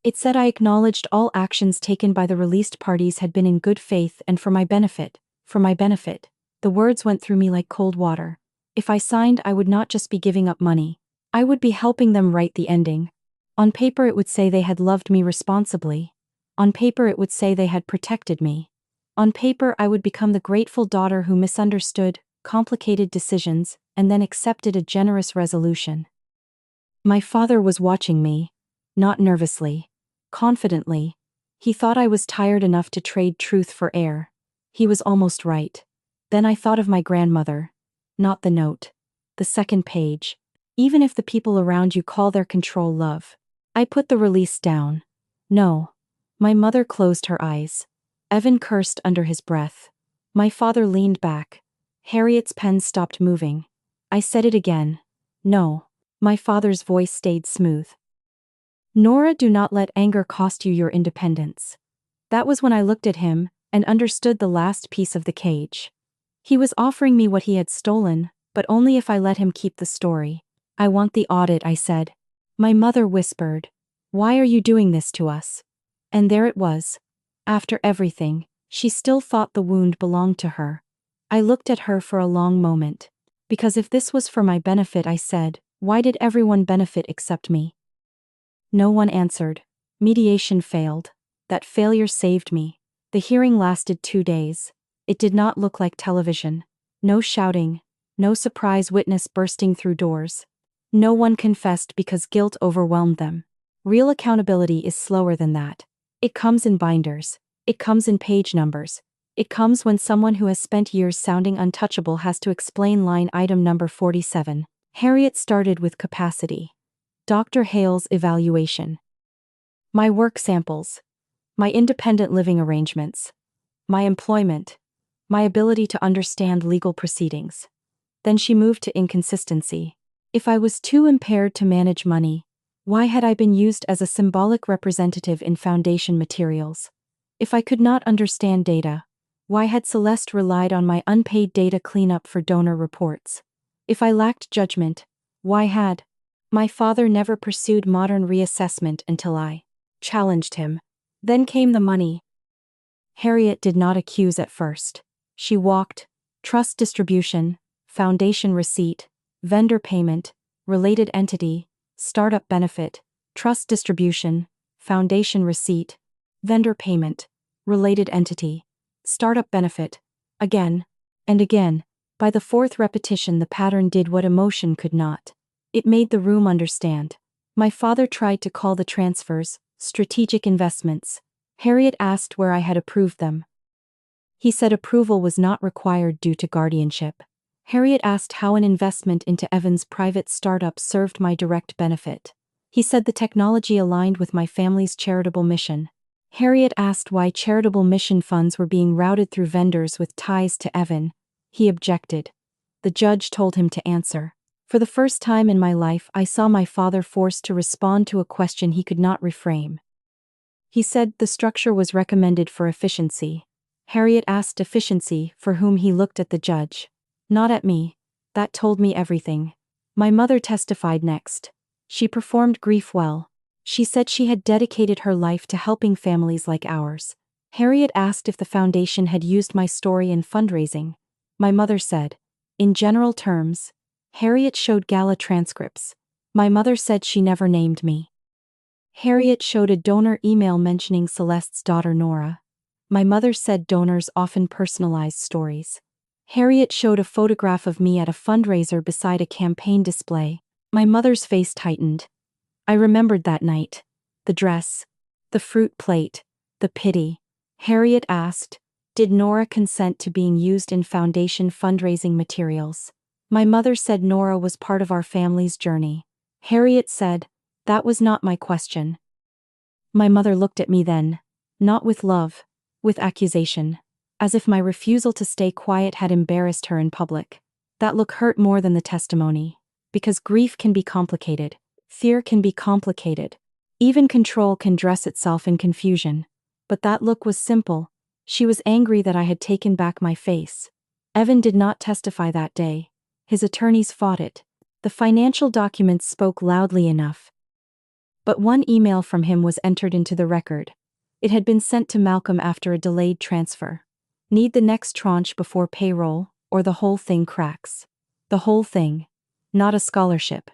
It said I acknowledged all actions taken by the released parties had been in good faith and for my benefit. For my benefit. The words went through me like cold water. If I signed, I would not just be giving up money. I would be helping them write the ending. On paper it would say they had loved me responsibly. On paper it would say they had protected me. On paper I would become the grateful daughter who misunderstood complicated decisions and then accepted a generous resolution. My father was watching me, not nervously, confidently. He thought I was tired enough to trade truth for air. He was almost right. Then I thought of my grandmother. Not the note. The second page. Even if the people around you call their control love. I put the release down. No. My mother closed her eyes. Evan cursed under his breath. My father leaned back. Harriet's pen stopped moving. I said it again. No. My father's voice stayed smooth. Nora, do not let anger cost you your independence. That was when I looked at him and understood the last piece of the cage. He was offering me what he had stolen, but only if I let him keep the story. I want the audit, I said. My mother whispered, "Why are you doing this to us?" And there it was. After everything, she still thought the wound belonged to her. I looked at her for a long moment. Because if this was for my benefit, I said, why did everyone benefit except me? No one answered. Mediation failed. That failure saved me. The hearing lasted 2 days. It did not look like television. No shouting. No surprise witness bursting through doors. No one confessed because guilt overwhelmed them. Real accountability is slower than that. It comes in binders. It comes in page numbers. It comes when someone who has spent years sounding untouchable has to explain line item number 47. Harriet started with capacity. Dr. Hale's evaluation. My work samples. My independent living arrangements. My employment. My ability to understand legal proceedings. Then she moved to inconsistency. If I was too impaired to manage money, why had I been used as a symbolic representative in foundation materials? If I could not understand data, why had Celeste relied on my unpaid data cleanup for donor reports? If I lacked judgment, why had my father never pursued modern reassessment until I challenged him? Then came the money. Harriet did not accuse at first. She walked, trust distribution, foundation receipt, vendor payment, related entity, startup benefit, trust distribution, foundation receipt, vendor payment, related entity, startup benefit, again, and again. By the fourth repetition the pattern did what emotion could not. It made the room understand. My father tried to call the transfers strategic investments. Harriet asked where I had approved them. He said approval was not required due to guardianship. Harriet asked how an investment into Evan's private startup served my direct benefit. He said the technology aligned with my family's charitable mission. Harriet asked why charitable mission funds were being routed through vendors with ties to Evan. He objected. The judge told him to answer. For the first time in my life, I saw my father forced to respond to a question he could not reframe. He said the structure was recommended for efficiency. Harriet asked efficiency, for whom he looked at the judge. Not at me. That told me everything. My mother testified next. She performed grief well. She said she had dedicated her life to helping families like ours. Harriet asked if the foundation had used my story in fundraising. My mother said, in general terms. Harriet showed gala transcripts. My mother said she never named me. Harriet showed a donor email mentioning Celeste's daughter Nora. My mother said donors often personalized stories. Harriet showed a photograph of me at a fundraiser beside a campaign display. My mother's face tightened. I remembered that night. The dress. The fruit plate. The pity. Harriet asked, did Nora consent to being used in foundation fundraising materials? My mother said Nora was part of our family's journey. Harriet said, that was not my question. My mother looked at me then. Not with love. With accusation. As if my refusal to stay quiet had embarrassed her in public. That look hurt more than the testimony. Because grief can be complicated. Fear can be complicated. Even control can dress itself in confusion. But that look was simple. She was angry that I had taken back my face. Evan did not testify that day. His attorneys fought it. The financial documents spoke loudly enough. But one email from him was entered into the record. It had been sent to Malcolm after a delayed transfer. Need the next tranche before payroll, or the whole thing cracks. The whole thing. Not a scholarship.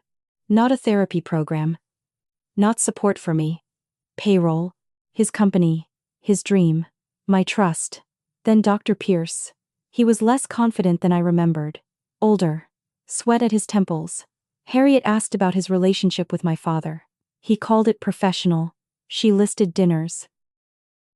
Not a therapy program. Not support for me. Payroll. His company. His dream. My trust. Then Dr. Pierce. He was less confident than I remembered. Older. Sweat at his temples. Harriet asked about his relationship with my father. He called it professional. She listed dinners,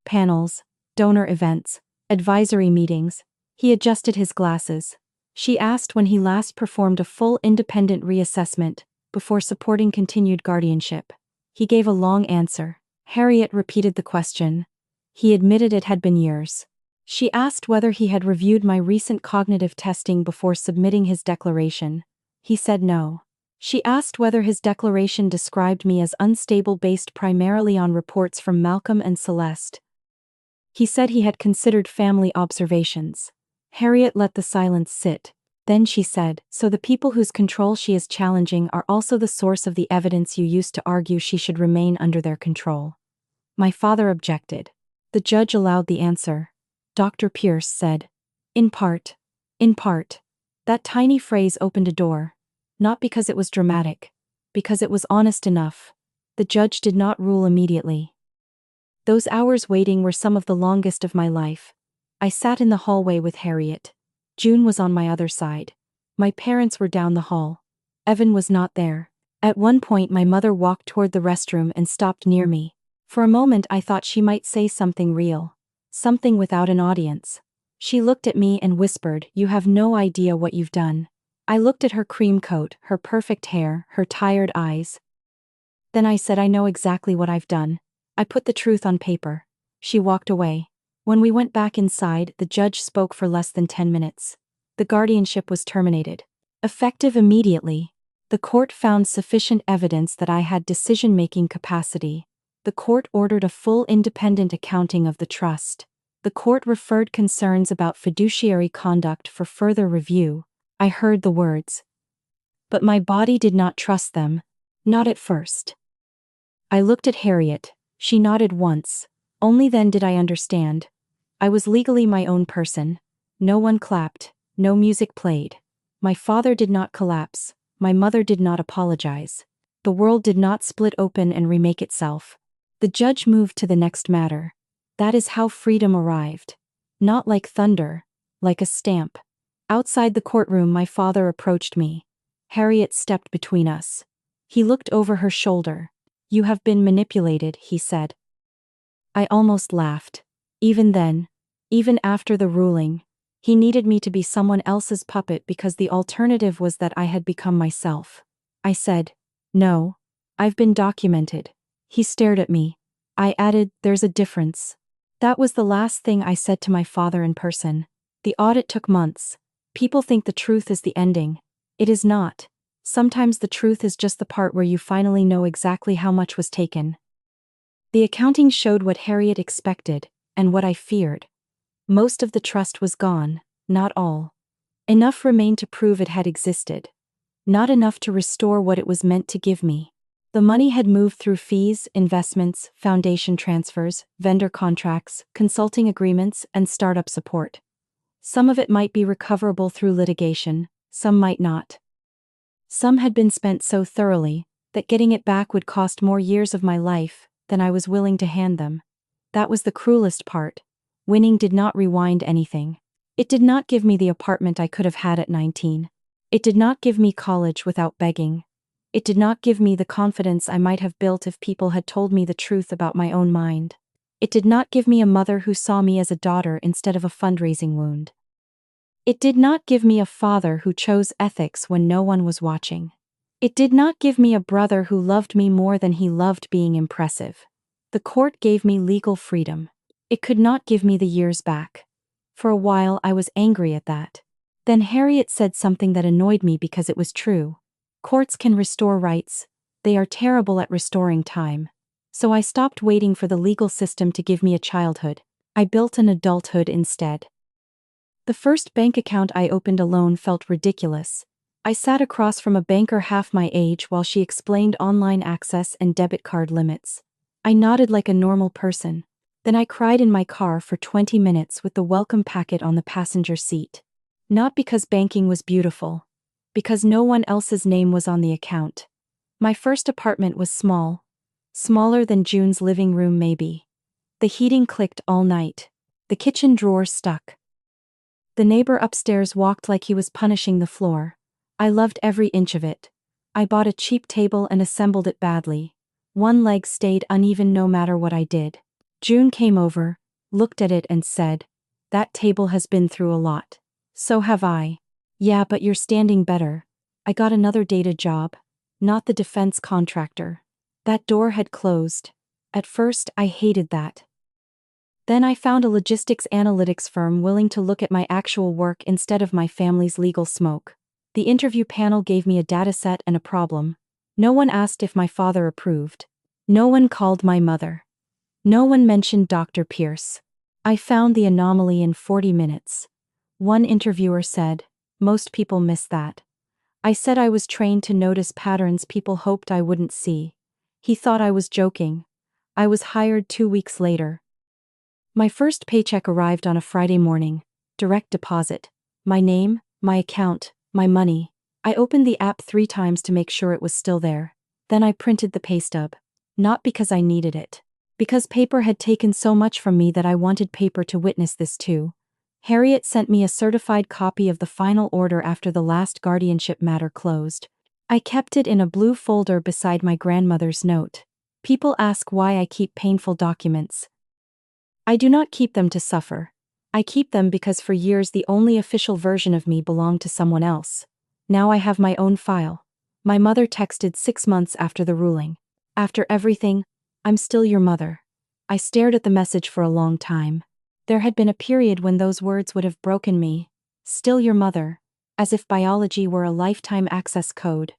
panels, donor events, advisory meetings. He adjusted his glasses. She asked when he last performed a full independent reassessment before supporting continued guardianship. He gave a long answer. Harriet repeated the question. He admitted it had been years. She asked whether he had reviewed my recent cognitive testing before submitting his declaration. He said no. She asked whether his declaration described me as unstable based primarily on reports from Malcolm and Celeste. He said he had considered family observations. Harriet let the silence sit. Then she said, so the people whose control she is challenging are also the source of the evidence you used to argue she should remain under their control. My father objected. The judge allowed the answer. Dr. Pierce said, in part. In part. That tiny phrase opened a door. Not because it was dramatic. Because it was honest enough. The judge did not rule immediately. Those hours waiting were some of the longest of my life. I sat in the hallway with Harriet. June was on my other side. My parents were down the hall. Evan was not there. At one point my mother walked toward the restroom and stopped near me. For a moment I thought she might say something real. Something without an audience. She looked at me and whispered, you have no idea what you've done. I looked at her cream coat, her perfect hair, her tired eyes. Then I said, I know exactly what I've done. I put the truth on paper. She walked away. When we went back inside, the judge spoke for less than 10 minutes. The guardianship was terminated. Effective immediately. The court found sufficient evidence that I had decision-making capacity. The court ordered a full independent accounting of the trust. The court referred concerns about fiduciary conduct for further review. I heard the words. But my body did not trust them. Not at first. I looked at Harriet. She nodded once. Only then did I understand. I was legally my own person. No one clapped. No music played. My father did not collapse. My mother did not apologize. The world did not split open and remake itself. The judge moved to the next matter. That is how freedom arrived. Not like thunder. Like a stamp. Outside the courtroom my father approached me. Harriet stepped between us. He looked over her shoulder. You have been manipulated, he said. I almost laughed. Even then, even after the ruling, he needed me to be someone else's puppet because the alternative was that I had become myself. I said, no, I've been documented. He stared at me. I added, there's a difference. That was the last thing I said to my father in person. The audit took months. People think the truth is the ending. It is not. Sometimes the truth is just the part where you finally know exactly how much was taken. The accounting showed what Harriet expected, and what I feared. Most of the trust was gone, not all. Enough remained to prove it had existed. Not enough to restore what it was meant to give me. The money had moved through fees, investments, foundation transfers, vendor contracts, consulting agreements, and startup support. Some of it might be recoverable through litigation, some might not. Some had been spent so thoroughly that getting it back would cost more years of my life than I was willing to hand them. That was the cruelest part. Winning did not rewind anything. It did not give me the apartment I could have had at 19. It did not give me college without begging. It did not give me the confidence I might have built if people had told me the truth about my own mind. It did not give me a mother who saw me as a daughter instead of a fundraising wound. It did not give me a father who chose ethics when no one was watching. It did not give me a brother who loved me more than he loved being impressive. The court gave me legal freedom. It could not give me the years back. For a while I was angry at that. Then Harriet said something that annoyed me because it was true. Courts can restore rights. They are terrible at restoring time. So I stopped waiting for the legal system to give me a childhood. I built an adulthood instead. The first bank account I opened alone felt ridiculous. I sat across from a banker half my age while she explained online access and debit card limits. I nodded like a normal person. Then I cried in my car for 20 minutes with the welcome packet on the passenger seat. Not because banking was beautiful. Because no one else's name was on the account. My first apartment was small. Smaller than June's living room maybe. The heating clicked all night. The kitchen drawer stuck. The neighbor upstairs walked like he was punishing the floor. I loved every inch of it. I bought a cheap table and assembled it badly. One leg stayed uneven no matter what I did. June came over, looked at it and said, "That table has been through a lot." "So have I." "Yeah, but you're standing better." I got another data job. Not the defense contractor. That door had closed. At first, I hated that. Then I found a logistics analytics firm willing to look at my actual work instead of my family's legal smoke. The interview panel gave me a dataset and a problem. No one asked if my father approved. No one called my mother. No one mentioned Dr. Pierce. I found the anomaly in 40 minutes. One interviewer said, "Most people miss that." I said I was trained to notice patterns people hoped I wouldn't see. He thought I was joking. I was hired 2 weeks later. My first paycheck arrived on a Friday morning. Direct deposit. My name, my account, my money. I opened the app 3 times to make sure it was still there. Then I printed the pay stub. Not because I needed it. Because paper had taken so much from me that I wanted paper to witness this too. Harriet sent me a certified copy of the final order after the last guardianship matter closed. I kept it in a blue folder beside my grandmother's note. People ask why I keep painful documents. I do not keep them to suffer. I keep them because for years the only official version of me belonged to someone else. Now I have my own file. My mother texted 6 months after the ruling. "After everything, I'm still your mother." I stared at the message for a long time. There had been a period when those words would have broken me. Still your mother. As if biology were a lifetime access code.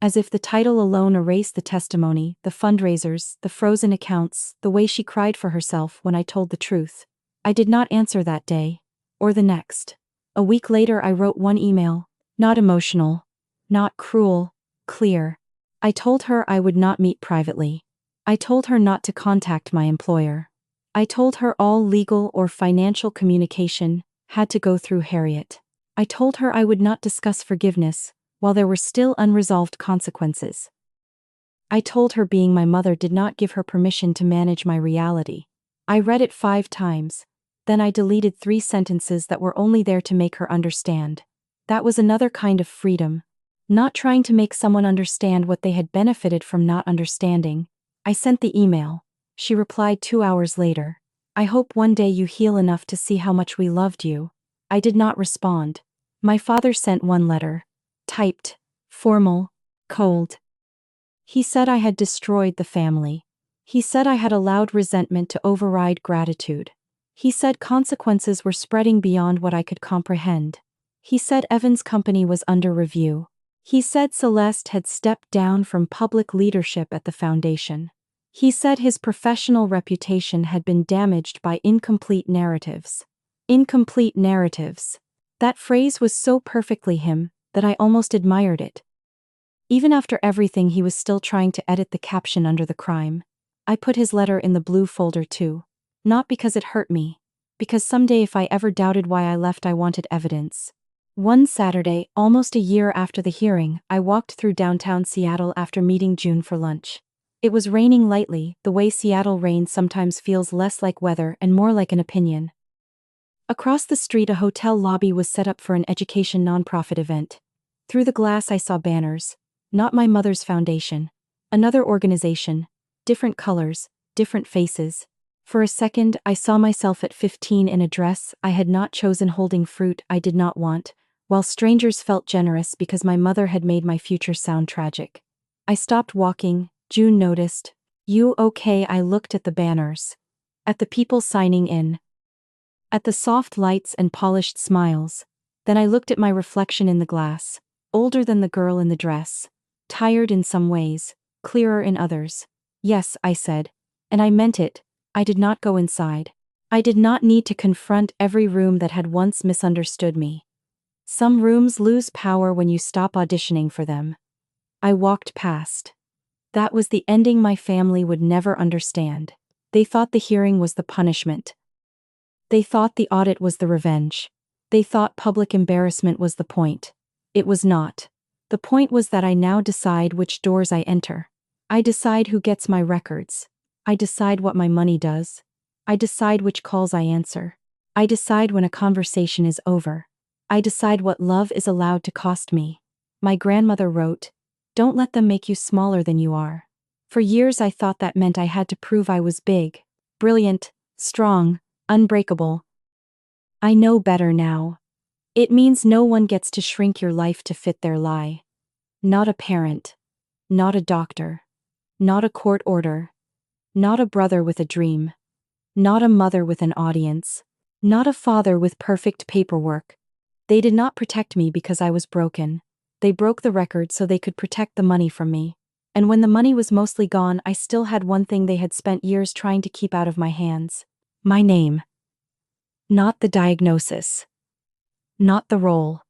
As if the title alone erased the testimony, the fundraisers, the frozen accounts, the way she cried for herself when I told the truth. I did not answer that day. Or the next. A week later I wrote one email. Not emotional. Not cruel. Clear. I told her I would not meet privately. I told her not to contact my employer. I told her all legal or financial communication had to go through Harriet. I told her I would not discuss forgiveness while there were still unresolved consequences. I told her being my mother did not give her permission to manage my reality. I read it 5 times. Then I deleted 3 sentences that were only there to make her understand. That was another kind of freedom. Not trying to make someone understand what they had benefited from not understanding. I sent the email. She replied 2 hours later. "I hope one day you heal enough to see how much we loved you." I did not respond. My father sent one letter. Typed. Formal. Cold. He said I had destroyed the family. He said I had allowed resentment to override gratitude. He said consequences were spreading beyond what I could comprehend. He said Evan's company was under review. He said Celeste had stepped down from public leadership at the foundation. He said his professional reputation had been damaged by incomplete narratives. Incomplete narratives. That phrase was so perfectly him that I almost admired it. Even after everything, he was still trying to edit the caption under the crime. I put his letter in the blue folder too. Not because it hurt me. Because someday if I ever doubted why I left, I wanted evidence. One Saturday, almost a year after the hearing, I walked through downtown Seattle after meeting June for lunch. It was raining lightly, the way Seattle rain sometimes feels less like weather and more like an opinion. Across the street, a hotel lobby was set up for an education nonprofit event. Through the glass I saw banners. Not my mother's foundation. Another organization. Different colors, different faces. For a second, I saw myself at 15 in a dress I had not chosen, holding fruit I did not want, while strangers felt generous because my mother had made my future sound tragic. I stopped walking. June noticed. "You okay?" I looked at the banners. At the people signing in. At the soft lights and polished smiles. Then I looked at my reflection in the glass. Older than the girl in the dress. Tired in some ways, clearer in others. "Yes," I said. And I meant it. I did not go inside. I did not need to confront every room that had once misunderstood me. Some rooms lose power when you stop auditioning for them. I walked past. That was the ending my family would never understand. They thought the hearing was the punishment. They thought the audit was the revenge. They thought public embarrassment was the point. It was not. The point was that I now decide which doors I enter. I decide who gets my records. I decide what my money does. I decide which calls I answer. I decide when a conversation is over. I decide what love is allowed to cost me. My grandmother wrote, "Don't let them make you smaller than you are." For years I thought that meant I had to prove I was big, brilliant, strong, unbreakable. I know better now. It means no one gets to shrink your life to fit their lie. Not a parent. Not a doctor. Not a court order. Not a brother with a dream. Not a mother with an audience. Not a father with perfect paperwork. They did not protect me because I was broken. They broke the record so they could protect the money from me. And when the money was mostly gone, I still had one thing they had spent years trying to keep out of my hands. My name. Not the diagnosis. Not the role.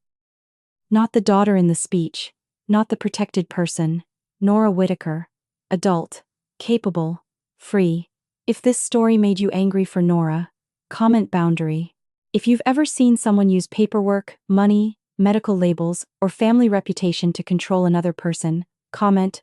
Not the daughter in the speech. Not the protected person. Nora Whitaker. Adult. Capable. Free. If this story made you angry for Nora, comment boundary. If you've ever seen someone use paperwork, money, medical labels, or family reputation to control another person, comment